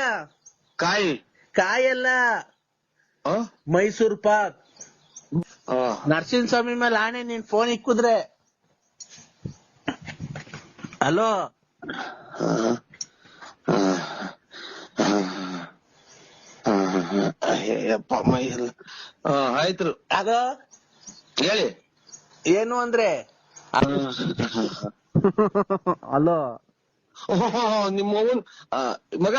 ಕಾಯಲ್ಲ, ಮೈಸೂರ್ ಪಾಕ್. ನರಸಿಂಹ ಸ್ವಾಮಿ ಮೇಲೆ ಆಣೆ, ನೀನ್ ಫೋನ್ ಇಕ್ಕುದ್ರೆ. ಹಲೋ, ಆಯ್ತು ಅದ ಹೇಳಿ. ಏನು ಅಂದ್ರೆ? ಹಲೋ, ನಿಮ್ಮ ಮಗ.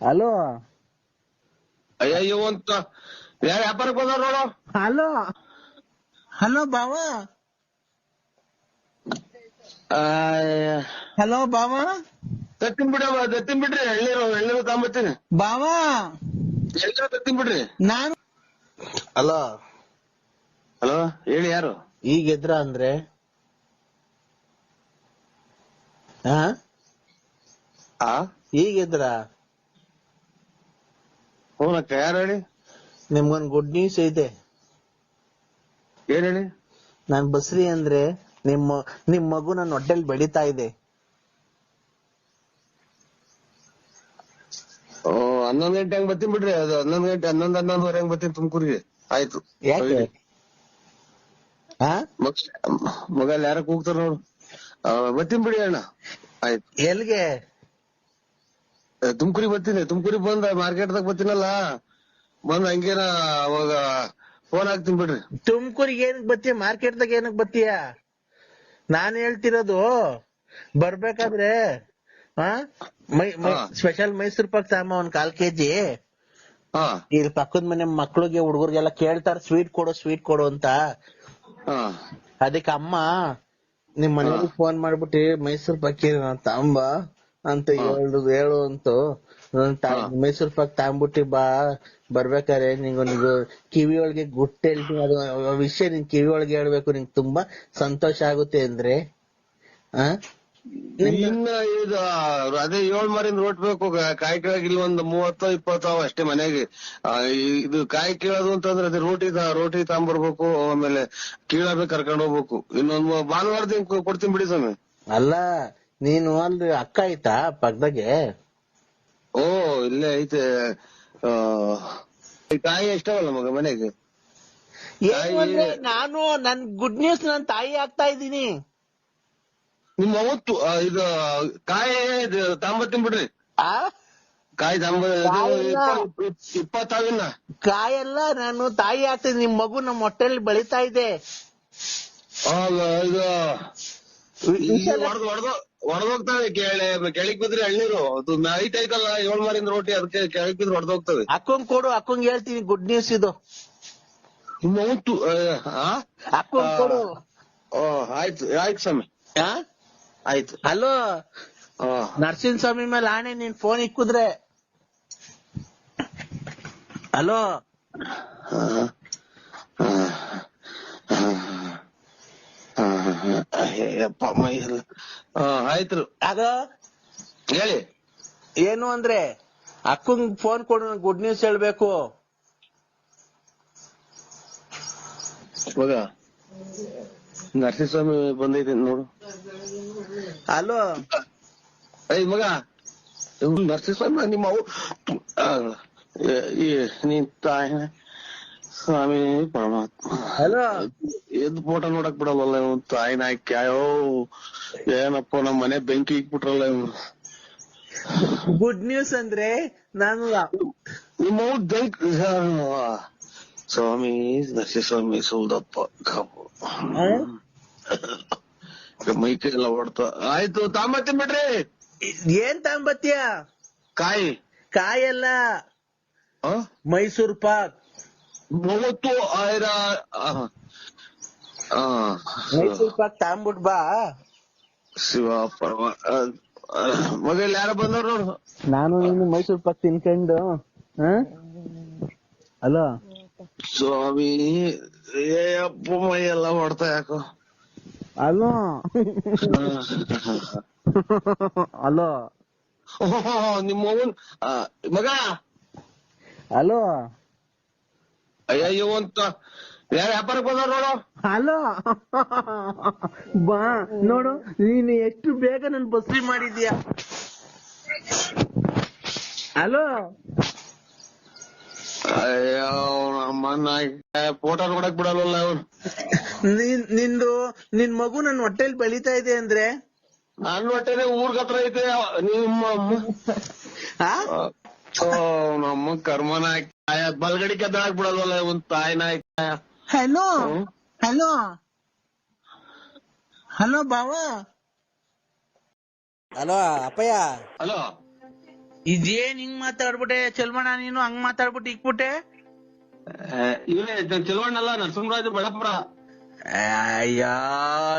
ಹಲೋ, ಅಯ್ಯೋ ಅಂತ ಯಾರ ವ್ಯಾಪಾರಕ್ಕೆ ಹೋದ ನೋಡು. ಹಲೋ ಹಲೋ ಬಾವ. ಹಲೋ ಬಾವ. ತತ್ತಿನ್ ಬಿಡ್ರಿ. ಎಳ್ಳೀರು ತಾಂಬತ್ತೀನಿ ಬಾವ. ಎಳ್ಳೀರು ತತ್ತಿನ್ ಬಿಡ್ರಿ. ನಾನು ಹಲೋ ಹೇಳಿ. ಯಾರು? ಈಗ ಎದ್ರ ಅಂದ್ರೆ ಈಗ ಎದ್ರ? ಹೂನಕ್ಕ, ಯಾರು ಹೇಳಿ? ನಿಮ್ಗೊಂದ್ ಗುಡ್ ನ್ಯೂಸ್ ಐತೆ. ಏನ್ ಹೇಳಿ? ನಾನ್ ಬಸ್ರಿ ಅಂದ್ರೆ ನಿಮ್ ಮಗು ನನ್ನ ಹೊಟ್ಟೆಲ್ ಬೆಳೀತಾ ಇದೆ. 11 ಗಂಟೆ ಹಂಗ್ ಬರ್ತೀನಿ ಬಿಡ್ರಿ. ಅದು 11 ಗಂಟೆ 11:30 ಹಂಗ್ ಬರ್ತೀನಿ ತುಮಕೂರಿಗೆ. ಆಯ್ತು. ಯಾಕೆ ಹಾ ಮಗ ಯಾರ ಕೂಗ್ತಾರ ನೋಡು. ಬರ್ತೀನಿ ಬಿಡಿ ಅಣ್ಣ. ಆಯ್ತು. ಎಲ್ಗೆ ತುಮಕೂರಿಗೆ ಬರ್ತೀನಿ. ತುಮಕೂರಿಗೆ ಬಂದ ಮಾರ್ಕೆಟ್ದಾಗ ಬರ್ತೀನಲ್ಲ, ಬಂದ್ ಹಂಗೇನ ಅವಾಗ ಫೋನ್ ಹಾಕ್ತೀನಿ ಬಿಡ್ರಿ. ತುಮಕೂರಿಗೆ ಏನಕ್ ಬತ್ತೀಯ, ಮಾರ್ಕೆಟ್ದಾಗ ಏನಕ್ ಬತ್ತೀಯ? ನಾನ್ ಹೇಳ್ತಿರೋದು ಬರ್ಬೇಕಾದ್ರೆ ಸ್ಪೆಷಲ್ ಮೈಸೂರ್ ಪಾಕ್ ತಗೊಂಬ 1 ಕಾಲ್ ಕೆಜಿ. ಇಲ್ಲಿ ಪಕ್ಕದ ಮನೆ ಮಕ್ಳಿಗೆ ಹುಡುಗರಿಗೆಲ್ಲ ಕೇಳ್ತಾರ ಸ್ವೀಟ್ ಕೊಡು ಅಂತ. ಅದಕ್ಕೆ ಅಮ್ಮ ನಿಮ್ ಮನೆಯವ್ರಿಗೆ ಫೋನ್ ಮಾಡ್ಬಿಟ್ಟು ಮೈಸೂರ್ ಪಾಕ್ ತಗೊಂಬ ಅಂತ ಹೇಳು ಅಂತು. ಮೈಸೂರ್ ಪಾಕ್ ತಗೊಂಬಿಟ್ಟಿ ಬರ್ಬೇಕಾರೆ ನಿಂಗೊಂದು ಕಿವಿ ಒಳಗೆ ಗುಟ್ಟು ಹೇಳ್ತೀನಿ, ಅದು ವಿಷಯ ನಿನ್ ಕಿವಿ ಒಳಗೆ ಹೇಳ್ಬೇಕು, ನಿಂಗೆ ತುಂಬಾ ಸಂತೋಷ ಆಗುತ್ತೆ ಅಂದ್ರೆ. ಇನ್ನ ಇದು ಅದೇ 7 ಮಾರಿಂದ ರೋಟ್ ಬೇಕು. ಕಾಯಿ ಕೀಳಕ್ ಇಲ್ಲಿ ಒಂದ್ 30-20 ಅಷ್ಟೇ ಮನೆಗೆ. ಇದು ಕಾಯಿ ಕೀಳೋದು ಅಂತಂದ್ರೆ ಅದೇ ರೋಟಿ ತಗೊಂಬರ್ಬೇಕು, ಆಮೇಲೆ ಕೀಳಬೇಕು, ಕರ್ಕೊಂಡ್ ಹೋಗ್ಬೇಕು. ಇನ್ನೊಂದ್ ಭಾನುವಾರದಿಂದ ಕೊಡ್ತೀನಿ ಬಿಡಿ ಸ್ವಾಮಿ. ಅಲ್ಲ ನೀನು ಅಲ್ಲಿ ಅಕ್ಕ ಆಯ್ತಾ ಪಕ್ಕದಾಗೆ? ಓ ಇಲ್ಲೇ ಐತೆ. ಕಾಯಿ ಎಷ್ಟವಲ್ಲ ಮಗ ಮನೆಗೆ. ನಾನು ನನ್ ಗುಡ್ ನ್ಯೂಸ್ ನನ್ ತಾಯಿ ಆಗ್ತಾ ಇದ್ದೀನಿ. ನಿಮ್ಮ ಅವತ್ತು ಇದು ಕಾಯಿ ತಾಂಬತ್ತೀನಿ ಬಿಡ್ರಿ. ಕಾಯಿ 20 ಕಾಯೆಲ್ಲ ನಾನು ತಾಯಿ ಆಗ್ತೀನಿ. ನಿಮ್ ಮಗು ನಮ್ಮ ಹೊಟ್ಟೆಲಿ ಬೆಳಿತಾ ಇದೆ. ಇದು ಹೊಡೆದೋಗ್ತವೆ. ಕೆಳಗ್ ಬಿದ್ರಿ ಎಳ್ನೀರು ಅದು ಐತಲ್ಲ 7 ಮಾರಿಂದ ರೋಟಿ, ಅದಕ್ಕೆ ಕೆಳಗ್ ಬಿದ್ರೆ ಹೊಡೆದೋಗ್ತವೆ. ಅಕ್ಕಂಗ್ ಕೊಡು, ಅಕ್ಕಂಗ್ ಹೇಳ್ತೀನಿ ಗುಡ್ ನ್ಯೂಸ್ ಇದು. ನಿಮ್ಮ ಅವತ್ತು ಅಕ್ಕಂಗ್ ಕೊಡು. ಆಯ್ತು ಸ್ವಾಮಿ, ಆಯ್ತು. ಹಲೋ ನರಸಿಂಹ ಸ್ವಾಮಿ ಮೇಲೆ ಆಣೆ, ನೀನ್ ಫೋನ್ ಇಕ್ಕುದ್ರೆ. ಹಲೋ ಆಯ್ತು. ಅದು ಹೇಳಿ ಏನು ಅಂದ್ರೆ ಅಕ್ಕಂಗ್ ಫೋನ್ ಕೊಡು, ಗುಡ್ ನ್ಯೂಸ್ ಹೇಳ್ಬೇಕು. ಮಗ ನರಸಿಂಹಸ್ವಾಮಿ ಬಂದೈತಿ ನೋಡು. ಹಲೋ ಮಗ ನರಸಿಂಹಸ್ವಾಮಿ ನಿಮ್ಮ ನೀನ್ ತಾಯಿ ಸ್ವಾಮಿ ಪರಮಾತ್ಮ. ಹಲೋ ಎದ್ ಫೋಟೋ ನೋಡಕ್ ಬಿಡಲ್ಲ ಇವ್ ತಾಯಿ ನಾಯ್ಕ. ಏನಪ್ಪ ನಮ್ ಮನೆ ಬೆಂಕಿ ಇಕ್ಬಿಟ್ರಲ್ಲ ಇವ್ರು. ಗುಡ್ ನ್ಯೂಸ್ ಅಂದ್ರೆ ನಾನು ನಿಮ್ಮ ಬೆಂಕಿ ಸ್ವಾಮಿ ನರಸಿಂಹಸ್ವಾಮಿ ಸೌದಪ್ಪ ಮೈಕೈ ಎಲ್ಲ ಹೊಡ್ತ. ಆಯ್ತು ತಾಂಬತ್ತೀನಿ ಬಿಡ್ರಿ. ಏನ್ ತಗೊಂಬತ್ತೀಯ? ಕಾಯಲ್ಲ ಮೈಸೂರ್ ಪಾಕ್ 30 ಮೈಸೂರ್ ಪಾಕ್ ತಗೊಂಬಿಟ್ ಬಾ. ಶಿವ ಪರಮ ಮಗಲ್ ಯಾರ ಬಂದವ್ರು ನೋಡು. ನಾನು ನೀನು ಮೈಸೂರ್ ಪಾಕ್ ತಿನ್ಕೊಂಡು. ಹಲೋ ಸ್ವಾಮಿ ಅಪ್ಪ ಮೈ ಎಲ್ಲ ಹೊಡ್ತಾ ಯಾಕೋ. ಹಲೋ ಹಲೋ ನಿಮ್ಮ ಮಗ. ಹಲೋ ಅಯ್ಯೋ ಅಂತ ಯಾರ ವ್ಯಾಪಾರಕ್ಕೆ ಬಂದವ್ರು ನೋಡು. ಹಲೋ ಬಾ ನೋಡು, ನೀನು ಎಷ್ಟು ಬೇಗ ನನ್ ಬಸ್ರಿ ಮಾಡಿದ್ಯಾ. ಹಲೋ ಅಯ್ಯೋ ನಮ್ಮನ್ನ ಫೋಟೋ ನೋಡಕ್ ಬಿಡಲ್ವಲ್ಲ ಅವ್ರು. ನಿನ್ ಮಗು ನನ್ ಹೊಟ್ಟೆಲ್ ಬೆಳಿತಾ ಇದೆ ಅಂದ್ರೆ ನನ್ನ ಹೊಟ್ಟೆನೆ ಊರ್ಗ ಹತ್ರ ಐತೆ. ನಿಮ್ಮ ನಮ್ಮ ಕರ್ಮನ ಬಲ್ಗಡಿ ಕದ್ದಾಕ್ ಬಿಡಲ್ವಲ್ಲ ಒಂದ್ ತಾಯಿ ನಾಯಕ. ಹಲೋ ಹಲೋ ಹಲೋ ಬಾವ. ಹಲೋ ಅಪ್ಪಯ್ಯ. ಹಲೋ ಇದೇನ್ ಹಿಂಗ್ ಮಾತಾಡ್ಬಿಟ್ಟೆ ಚಲ್ಮಣ, ನೀನು ಹಂಗ್ ಮಾತಾಡ್ಬಿಟ್ಟು ಇಕ್ಬಿಟ್ಟೆ. ಇವನೇ ಚೆಲುವಣ್ಣಲ್ಲ, ನರಸಿಂಹರಾಜು ಬೆಳಪುರ. ಅಯ್ಯೋ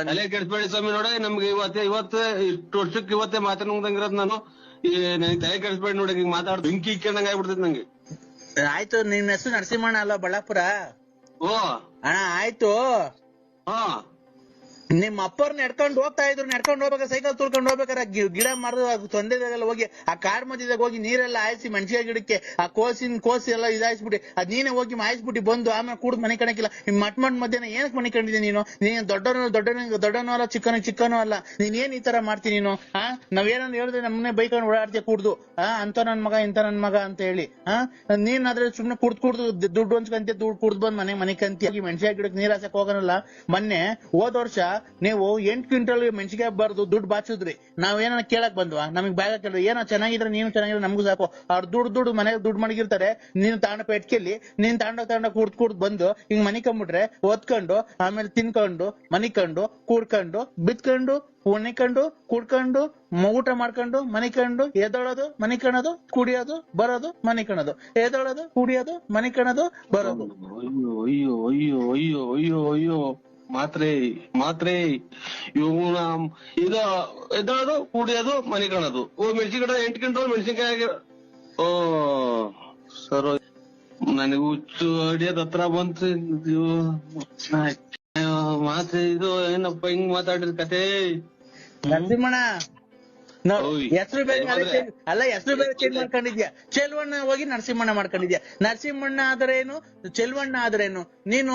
ತಲೆ ಕೆಡಿಸ್ಬೇಡಿ ಸ್ವಾಮಿ. ನೋಡಿ ನಮ್ಗೆ ಇವತ್ತು ಇಷ್ಟು ವರ್ಷಕ್ಕೆ ಇವತ್ತೇ ಮಾತಾಡಂಗಿರೋದ್ ನಾನು. ನನಗೆ ತಲೆ ಕೆಡಿಸ್ಬೇಡಿ ನೋಡಿ, ಈಗ ಮಾತಾಡ್ ಬೆಂಕಿ ಇಕ್ಕೊಂಡಂಗ ಆಗ್ಬಿಡ್ತೈತಿ ನಂಗೆ. ಆಯ್ತು, ನಿನ್ ಹೆಸರು ನರಸಿಂಹಣ್ಣ ಅಲ್ಲ ಬೆಳಪುರ? ಓ ಅಣ್ಣ ಆಯ್ತು. ನಿಮ್ಮ ಅಪ್ಪರ್ ನಡ್ಕೊಂಡು ಹೋಗ್ತಾ ಇದ್ರು, ನಡ್ಕೊಂಡು ಹೋಗ್ಬೇಕಾರೆ ಸೈಕಲ್ ತುಳ್ಕೊಂಡು ಹೋಗ್ಬೇಕಾರೆ ಗಿಡ ಮರದ ತೊಂದರೆದಾಗೆಲ್ಲ ಹೋಗಿ ಆ ಕಾಡ್ ಮಧ್ಯದಾಗ ಹೋಗಿ ನೀರೆಲ್ಲ ಹಾಯಿಸಿ ಮೆಣಸಿನ ಗಿಡಕ್ಕೆ ಆ ಕೋಸಿ ಎಲ್ಲ ಇದಾಯಿಸ್ಬಿಟ್ಟು ಅದ್ ನೀನೇ ಹೋಗಿ ಮಾಯಿಸ್ಬಿಟ್ಟು ಬಂದು ಆಮೇಲೆ ಕೂಡ್ ಮನೆ ಕಣಕಿಲ್ಲ. ಮಟ್ ಮಧ್ಯಾಹ್ನ ಏನಕ್ಕೆ ಮನೆ ಕಂಡಿದ್ದೆ ನೀನು? ನೀನ್ ದೊಡ್ಡನೂ ಅಲ್ಲ ಚಿಕ್ಕನೂ ಅಲ್ಲ, ನೀನ್ ಏನ್ ಈ ತರ ಮಾಡ್ತೀನಿ ನೀನು? ನಾವೇನಂದ್ ಹೇಳಿದ್ರೆ ನಮ್ಮನೆ ಬೈಕೊಂಡು ಓಡಾಡ್ತೀಯ ಕುಡ್ದು ಅಂತ ನನ್ ಮಗ ಇಂತ ನನ್ ಮಗ ಅಂತ ಹೇಳಿ. ನೀನ್ ಆದ್ರೆ ಸುಮ್ನೆ ಕುಡ್ದು ದುಡ್ಡು ಹಂಚ್ಕಂತ ದುಡ್ಡು ಕುಡ್ದು ಬಂದ್ ಮನೆ ಕಂತಿ ಮೆಣಸಿನ ಗಿಡಕ್ಕೆ ನೀರ್ ಹಾಸಕ್ ಹೋಗೋನಲ್ಲ. ಮೊನ್ನೆ ಹೋದ ವರ್ಷ ನೀವು 8 ಕ್ವಿಂಟಲ್ ಮೆಣಸಿಗೆ ಬರ್ದು ದುಡ್ಡು ಬಾಚಿದ್ರಿ. ನಾವೇನ ಕೇಳಕ್ ಬಂದ್ವಾ? ನಮಗ್ ಬ್ಯಾಗ ಕೇಳಿದ್ರೆ ಏನೋ ಚೆನ್ನಾಗಿದ್ರೆ ನೀನು ಚೆನ್ನಾಗಿದ್ರೆ ನಮಗೂ ಸಾಕು. ಅವ್ರು ದುಡ್ಡು ಮನೆಗೆ ದುಡ್ಡು ಮಡಗಿರ್ತಾರೆ, ನೀನು ತಾಂಡ ಪೆಟ್ಕೆಲ್ಲಿ ನೀನ್ ತಾಂಡ ಕುಡ್ದು ಬಂದು ಹಿಂಗ್ ಮನಿಕೊಂಡ್ಬಿಟ್ರೆ ಓದ್ಕೊಂಡು ಆಮೇಲೆ ತಿನ್ಕೊಂಡು ಮನಿಕೊಂಡು ಕೂಡ್ಕೊಂಡು ಬಿತ್ಕೊಂಡು ಉಣಿಕೊಂಡು ಕುಡ್ಕೊಂಡು ಊಟ ಮಾಡ್ಕೊಂಡು ಮನಿಕೊಂಡು ಎದೊಳೋದು ಮನಿಕಣದು ಕುಡಿಯೋದು ಬರೋದು ಮನಿಕಣದು ಎದೊಳೋದು ಕುಡಿಯೋದು ಮನಿಕಣದು ಬರೋದು. ಅಯ್ಯೋ ಅಯ್ಯೋ ಅಯ್ಯೋ ಅಯ್ಯೋ ಅಯ್ಯೋ ಮಾತ್ರೆ ಇವನ ಇದು ಎದ್ದೋದು ಕುಡಿಯೋದು ಮನೆ ಕಾಣೋದು. ಮೆಣಸಿನ ಗಿಡ 8 ಕ್ವಿಂಟಲ್ ಮೆಣಸಿನ್ಕಾಯಿ. ಓ ಸರ್ ನನಗೆ ಹುಚ್ಚು ಅಡಿಯೋದ್ ಹತ್ರ ಬಂತು. ಮಾತ್ರೆ ಇದು ಏನಪ್ಪ ಹಿಂಗ್ ಮಾತಾಡಿದ ಕತೆ? ನರಸಿಂಹಣ್ಣ ಹೆಸರು ಬೇರೆ ಅಲ್ಲ, ಹೆಸರು ಬೇರೆ ಚೇಂಜ್ ಮಾಡ್ಕೊಂಡಿದ್ಯಾ. ಚೆಲ್ವಣ್ಣ ಹೋಗಿ ನರಸಿಂಹಣ್ಣ ಮಾಡ್ಕೊಂಡಿದ್ಯಾ. ನರಸಿಂಹಣ್ಣ ಆದ್ರೇನು ಚೆಲ್ವಣ್ಣ ಆದ್ರೇನು? ನೀನು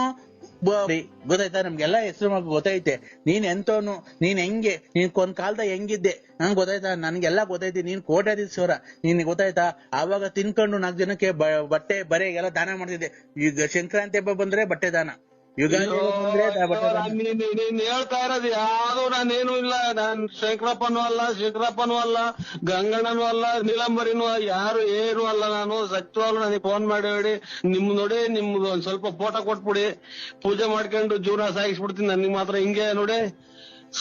ಗೊತ್ತಾಯ್ತಾ? ನಮ್ಗೆಲ್ಲಾ ಹೆಸರು ಗೊತ್ತೈತೆ. ನೀನ್ ಎಂತವನು, ನೀನ್ ಹೆಂಗೆ, ನೀನ್ ಒಂದ್ ಕಾಲದಾಗ ಹೆಂಗಿದ್ದೆ ನನ್ಗೆ ಗೊತ್ತಾಯ್ತಾ? ನನ್ಗೆಲ್ಲಾ ಗೊತ್ತೈತಿ. ನೀನ್ ಕೋಟ್ಯಾಧೀಶ್ವರ, ನೀನ್ ಗೊತ್ತಾಯ್ತಾ? ಆವಾಗ ತಿನ್ಕೊಂಡು 4 ಜನಕ್ಕೆ ಬಟ್ಟೆ ಬರೆ ಎಲ್ಲ ದಾನ ಮಾಡ್ತಿದ್ದೆ. ಈಗ ಸಂಕ್ರಾಂತಿ ಹಬ್ಬ ಬಂದ್ರೆ ಬಟ್ಟೆ ದಾನ, ಯುಗಾದಿ ಬಂದ್ರೆ ಬಟ್ಟೆ ದಾನ. ನೀನ್ ಹೇಳ್ತಾ ಇರೋದು ಯಾವ್ದು ನಾನೇನು ಇಲ್ಲ. ನಾನ್ ಶಂಕರಪ್ಪನೂ ಅಲ್ಲ ಗಂಗಣ್ಣನೂ ಅಲ್ಲ ನೀಲಂಬರಿನೂ ಯಾರು ಏನು ಅಲ್ಲ. ನಾನು ಸತ್ಯವಾಗ್ಲು ನನಗೆ ಫೋನ್ ಮಾಡಿ ಹೇಳಿ ನೋಡಿ ನಿಮ್ದು ಒಂದ್ ಸ್ವಲ್ಪ ಫೋಟೋ ಕೊಟ್ಬಿಡಿ, ಪೂಜೆ ಮಾಡ್ಕೊಂಡು ಜೀವನ ಸಾಗಿಸ್ಬಿಡ್ತೀನಿ. ನನಗೆ ಮಾತ್ರ ಹಿಂಗೆ ನೋಡಿ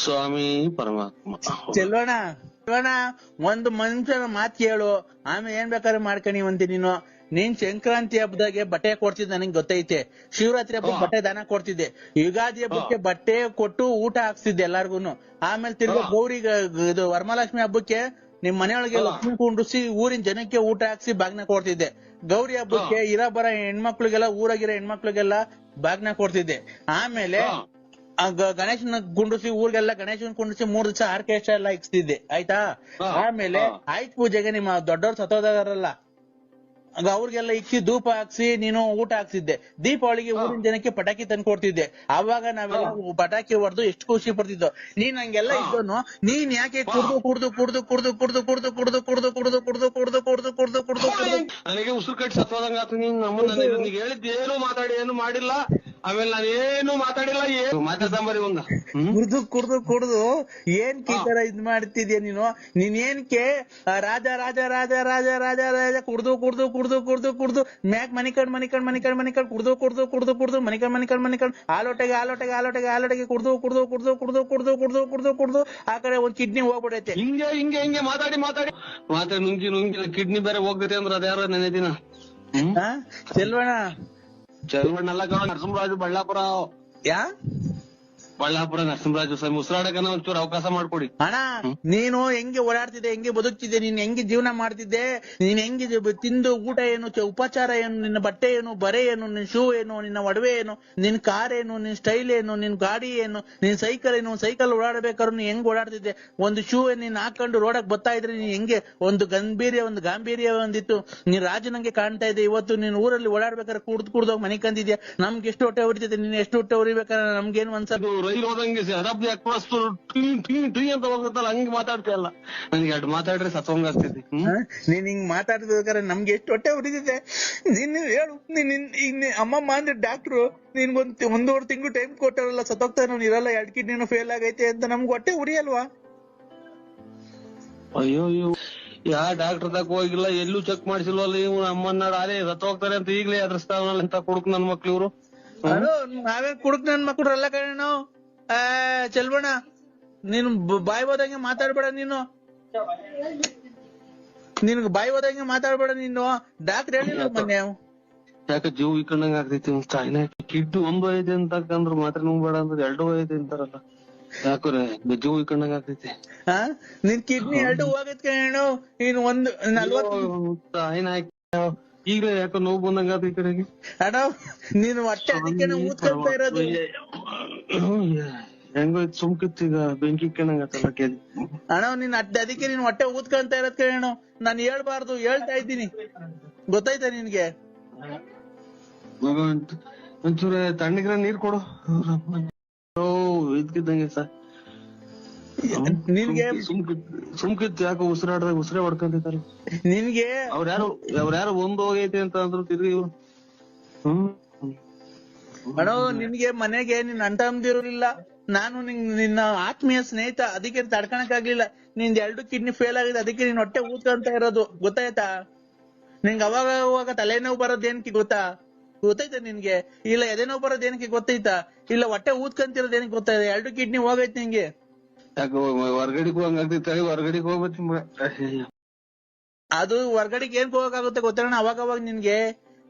ಸ್ವಾಮಿ ಪರಮಾತ್ಮ. ಚೆಲ್ವಣ್ಣ ಒಂದು ಮನುಷ್ಯನ ಮಾತು ಕೇಳು, ಆಮೇಲೆ ಏನ್ ಬೇಕಾದ್ರೆ ಮಾಡ್ಕೊಂಡಿವಂತಿ ನೀನು. ನೀನ್ ಸಂಕ್ರಾಂತಿ ಹಬ್ಬದಾಗೆ ಬಟ್ಟೆ ಕೊಡ್ತಿದ್ದೆ ನನಗೆ ಗೊತ್ತೈತೆ. ಶಿವರಾತ್ರಿ ಹಬ್ಬಕ್ಕೆ ಬಟ್ಟೆ ದಾನ ಕೊಡ್ತಿದ್ದೆ. ಯುಗಾದಿ ಹಬ್ಬಕ್ಕೆ ಬಟ್ಟೆ ಕೊಟ್ಟು ಊಟ ಹಾಕ್ತಿದ್ದೆ ಎಲ್ಲಾರ್ಗುನು. ಆಮೇಲೆ ತಿರ್ಗಾ ಗೌರಿಗೆ ಇದು ವರಮಹಾಲಕ್ಷ್ಮಿ ಹಬ್ಬಕ್ಕೆ ನಿಮ್ ಮನೆಯೊಳಗೆ ಲಕ್ಷ್ಮಿ ಕುಂಡ್ರಿಸಿ ಊರಿನ ಜನಕ್ಕೆ ಊಟ ಹಾಕ್ಸಿ ಬಾಗ್ನ ಕೊಡ್ತಿದ್ದೆ. ಗೌರಿ ಹಬ್ಬಕ್ಕೆ ಬರ ಹೆಣ್ಮಕ್ಳಿಗೆಲ್ಲ ಊರಾಗಿರೋ ಹೆಣ್ಮಕ್ಳಿಗೆಲ್ಲ ಬಾಗ್ನ ಕೊಡ್ತಿದ್ದೆ. ಆಮೇಲೆ ಗಣೇಶನ ಕುಂಡ್ರಿಸಿ ಊರಿಗೆಲ್ಲ ಗಣೇಶನ್ ಕುಂಡ್ರಿಸಿ 3 ದಿವಸ ಆರ್ಕೆಸ್ಟ್ರಾ ಎಲ್ಲ ಇಕ್ಸ್ತಿದ್ದೆ. ಆಯ್ತಾ? ಆಮೇಲೆ ಆಯ್ತು ಪೂಜೆಗೆ ನಿಮ್ಮ ದೊಡ್ಡವ್ರು ಸತ್ತೋದಾರಲ್ಲ ಅವ್ರಿಗೆಲ್ಲ ಇಕ್ಕಿ ಧೂಪ ಹಾಕ್ಸಿ ನೀನು ಊಟ ಹಾಕ್ಸಿದ್ದೆ. ದೀಪಾವಳಿಗೆ ಊರಿನ ಜನಕ್ಕೆ ಪಟಾಕಿ ತಂದು ಕೊಡ್ತಿದ್ದೆ. ಅವಾಗ ನಾವೆಲ್ಲ ಪಟಾಕಿ ಹೊಡೆದು ಎಷ್ಟು ಖುಷಿ ಪಡ್ತಿದ್ದೋ. ನೀನ್ ಹಂಗೆಲ್ಲ ಇದ್ದೋನು ನೀನ್ ಯಾಕೆ ನನಗೆ ಉಸಿರು ಕಟ್ಟಿ ಸತ್ತೋದಂಗ ಆತು. ನೀನ್ ನಮ್ಮನ್ನ ಹೇಳಿದ್ ಏನು ಮಾತಾಡಿ ಏನು ಮಾಡಿಲ್ಲ. ಆಮೇಲೆ ನಾನು ಏನು ಮಾತಾಡಿಲ್ಲ, ಏನು ಮಾತಾಡ್ಸಂಬರಿ ಒಂದ ಕುಡ್ದು ಏನ್ ಈ ತರ ಇದ್ ಮಾಡ್ತಿದ್ಯಾ ನೀನು? ನೀನ್ ಏನ್ಕೆ ರಾಜ ರಾಜ ರಾಜ ರಾಜ ರಾಜ ರಾಜ ಕುಡ್ದು ಮ್ಯಾಕ್ ಮನಿಕಂಡ್ ಕುಡ್ದು ಮನಿಕಂಡ್ ಆಲೋಟೆಗೆ ಕುಡ್ದು ಆ ಕಡೆ ಒಂದ್ ಕಿಡ್ನಿ ಹೋಗ್ಬಿಡೈತೆ. ಹಿಂಗೆ ಮಾತಾಡಿ ನುಂಗಿ ಕಿಡ್ನಿ ಬೇರೆ ಹೋಗ್ತೈತೆ ಅಂದ್ರೆ ಅದ್ಯಾರ ನೆನೆ ದಿನ. ಚೆಲ್ವಣ್ಣ ಅಲ್ಲ ಕಣ, ನರಸಿಂಹರಾಜು ಬಳ್ಳಾಪುರ ನರಸಿಂಹರಾಜು ಉಸಿರಾಡಕನ ಒಂಚೂರು ಅವಕಾಶ ಮಾಡ್ಕೊಡಿ. ಅಣ್ಣ ನೀನು ಹೆಂಗೆ ಓಡಾಡ್ತಿದ್ದೆ, ಹೆಂಗೆ ಬದುಕ್ತಿದ್ದೆ, ನೀನ್ ಹೆಂಗೆ ಜೀವನ ಮಾಡ್ತಿದ್ದೆ, ನೀನ್ ಹೆಂಗೆ ತಿಂದು ಊಟ ಏನು, ಉಪಚಾರ ಏನು, ನಿನ್ನ ಬಟ್ಟೆ ಏನು, ಬರೆ ಏನು, ನಿನ್ ಶೂ ಏನು, ನಿನ್ನ ಒಡವೆ ಏನು, ನಿನ್ ಕಾರ್ ಏನು, ನಿನ್ ಸ್ಟೈಲ್ ಏನು, ನಿನ್ ಗಾಡಿ ಏನು, ನಿನ್ ಸೈಕಲ್ ಏನು, ಸೈಕಲ್ ಓಡಾಡ್ಬೇಕಾದ್ರು ನೀನ್ ಹೆಂಗ್ ಓಡಾಡ್ತಿದ್ದೆ, ಒಂದು ಶೂ ನೀನ್ ಹಾಕೊಂಡು ರೋಡಕ್ ಬರ್ತಾ ಇದ್ರೆ ನೀನ್ ಹೆಂಗೆ ಒಂದು ಗಾಂಭೀರ್ಯ ಒಂದಿತ್ತು. ನೀನ್ ರಾಜನಂಗೆ ಕಾಣ್ತಾ ಇದ್ದೆ. ಇವತ್ತು ನೀನ್ ಊರಲ್ಲಿ ಓಡಾಡ್ಬೇಕಾದ್ರೆ ಕುಡ್ದೋಗ್ ಮನೆ ಕಂದಿದ್ಯಾ. ನಮ್ಗೆ ಎಷ್ಟು ಹೊಟ್ಟೆ ಹೊಡಿತಿದ್ದೆ, ನೀನ್ ಎಷ್ಟು ಹೊಟ್ಟೆ ಹೊರಿಬೇಕಾದ್ರೆ ನಮ್ಗೇನು ಅನ್ಸಲ್ಲ. ರೈಲು ಹೋದಂಗೆ ಶತಾಬ್ದಿ ಎಕ್ಸ್ಪ್ರೆಸ್ ಟೀ ಅಂತ ಹೋಗುತ್ತಲ್ಲ ಹಂಗೆ ಮಾತಾಡ್ತಿಯಲ್ಲ. ನನಗೆ ಎರಡು ಮಾತಾಡ್ರೆ ಸತ್ವಂಗ ಆಗ್ತೈತಿ. ನೀನ್ ಹಿಂಗ್ ಮಾತಾಡ್ಬೇಕಾದ್ರೆ ನಮ್ಗೆ ಎಷ್ಟು ಹೊಟ್ಟೆ ಹೊಡಿತಿದ್ದೆ. ನೀನ್ ಹೇಳು, ನೀನ್ ಅಮ್ಮಮ್ಮ ಅಂದ್ರೆ ಡಾಕ್ಟ್ರು ನಿನ್ಗೊಂದ್ 1.5 ತಿಂಗಳು ಟೈಮ್ ಕೊಟ್ಟಾರಲ್ಲ, ಸತ್ತೋಗ್ತಾ ನಾನು ಇರಲ್ಲ, 2 ಕಿಡ್ನಿನೂ ಫೇಲ್ ಆಗೈತೆ ಅಂತ ನಮ್ಗೆ ಹೊಟ್ಟೆ ಉರಿಯಲ್ವಾ? ಅಯ್ಯೋ ಯಾ ಡಾಕ್ಟರ್ ತಕ ಹೋಗಿಲ್ಲ, ಎಲ್ಲೂ ಚೆಕ್ ಮಾಡಿಸಿಲ್ವಲ್ಲ. ಇವ್ ಅಮ್ಮನ್ನ ಅದೇ ಸತ್ತೋಗ್ತಾರೆ ಅಂತ ಈಗ್ಲೇ ಅದ್ರಸ್ತಾವಲ್ಲ ಅಂತ ಕುಡುಕ್ ನನ್ ಮಕ್ಳು ಇವ್ರು. ನಾವೇ ಕುಡುಕ್ ನನ್ ಮಕ್ಳು ಅಲ್ಲ ಕಣ. ಚೆಲ್ವಣ್ಣ ನೀನು ಬಾಯಿ ಹೋದಂಗೆ ಮಾತಾಡ್ಬೇಡ. ನಿನ್ಗೆ ಬಾಯಿ ಹೋದಂಗೆ ಮಾತಾಡ್ಬೇಡ ನೀನು. ಡಾಕ್ಟರ್ ಹೇಳಿಲ್ಲ ಮೊನ್ನೆ. ಯಾಕೆ ಜೀವ ಇಕ್ಕಂಡಂಗ ಆಗ್ತೈತಿ. ಕಿಡ್ನಿ 1 ಐತೆ ಅಂತಂದ್ರ ಮಾತ್ರ ನುಂಗ್ಬೇಡ ಅಂದ್ರೆ 2 ಐತೆ ಅಂತಾರಲ್ಲ. ಯಾಕೋರೆ ಜೀವ ಇಕ್ಕಂಡಂಗ ಆಗ್ತೈತಿ. ನಿನ್ ಕಿಡ್ನಿ 2 ಹೋಗೈತ್ ಕಣ. ನೀನ್ 40 ಈಗಲೇ ಯಾಕೋ ನೋವು ಬಂದಂಗ ಆತ ಈ ಕಡೆಗೆ. ಅಣ್ಣ ನೀನು ಹೊಟ್ಟೆ ಅದಕ್ಕೆ ಊದ್ಕೊಳ್ತಾ ಇರೋದು. ಹೆಂಗೋಯ್ತು ಸುಮ್ಕಿತ್ತೀಗ ಬೆಂಕಿ ಕೆಣಂಗತ್ತಲ್ಲ ಕೇಳಿ. ಅಣ್ಣ ನೀನ್ ಅದಕ್ಕೆ ನೀನ್ ಹೊಟ್ಟೆ ಊದ್ಕೊಂತ ಇರೋದ್ ಕೇಳೋಣ. ನಾನ್ ಹೇಳ್ಬಾರ್ದು ಹೇಳ್ತಾ ಇದ್ದೀನಿ, ಗೊತ್ತಾಯ್ತಾ ನಿನ್ಗೆ? ಮಗ ಒಂಚೂರು ತಣ್ಣಗಿರ ನೀರ್ ಕೊಡು. ಓ ಇದ್ಕಿದ್ದಂಗೆ ಸರ್ ನಿನ್ಗೆ ಸುಮ್ಕಿತ್ ಯಾಕೋ ಉಸಿರಾಡ್ದಾಗ ಉಸಿರೇ ಹೊಡ್ಕೊಂತಿದ್ದಾರೆ. ನಿನ್ಗೆ ಅವ್ರ್ಯಾರು ಒಂದ್ ಹೋಗೈತೆ ಅಂತ ಅಂದ್ರು ತಿರ್ಗಿ ಇವ್ರು. ಅಣ್ಣ ನಿನ್ಗೆ ಮನೆಗೆ ನಿನ್ ಅಣ್ಣ ತಮ್ಮದಿರೋರಿಲ್ಲ, ನಾನು ನಿನ್ನ ಆತ್ಮೀಯ ಸ್ನೇಹಿತ, ಅದಕ್ಕೆ ತಡ್ಕಣಕ್ ಆಗ್ಲಿಲ್ಲ. ನಿಂದ್ 2 ಕಿಡ್ನಿ ಫೇಲ್ ಆಗಿದೆ, ಅದಕ್ಕೆ ನೀನ್ ಹೊಟ್ಟೆ ಊದ್ಕೊಂತ ಇರೋದು, ಗೊತ್ತಾಯ್ತಾ? ನಿಂಗೆ ಅವಾಗ ಅವಾಗ ತಲೆನೋವು ಬರೋದ್ ಏನಕ್ಕೆ ಗೊತ್ತಾಯ್ತಾ ನಿನ್ಗೆ? ಇಲ್ಲ ಎದೆ ನೋವು ಬರೋದ್ ಏನಕ್ಕೆ ಗೊತ್ತಾಯ್ತಾ? ಇಲ್ಲ ಹೊಟ್ಟೆ ಊದ್ಕೊಂತಿರೋದ್ ಏನಕ್ಕೆ ಗೊತ್ತಾಯ್ತಾ? 2 ಕಿಡ್ನಿ ಹೋಗೈತೆ ನಿಂಗೆ. ಯಾಕೆ ಹೊರ್ಗಡೆಗೆ ಹೋಗಂಗಾಗ್ತೈತೆ, ಹೊರ್ಗಡೆಗೆ ಹೋಗ್ಬೇಕು. ಅದು ಹೊರ್ಗಡೆಗೆ ಏನ್ ಹೋಗಕ್ಕಾಗುತ್ತೆ ಗೊತ್ತಣ್ಣ? ಅವಾಗ ನಿನ್ಗೆ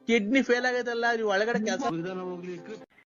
ಕಿಡ್ನಿ ಫೇಲ್ ಆಗೈತಲ್ಲ, ನೀವು ಒಳಗಡೆ ಕೆಲಸ ಹೋಗ್ಲಿ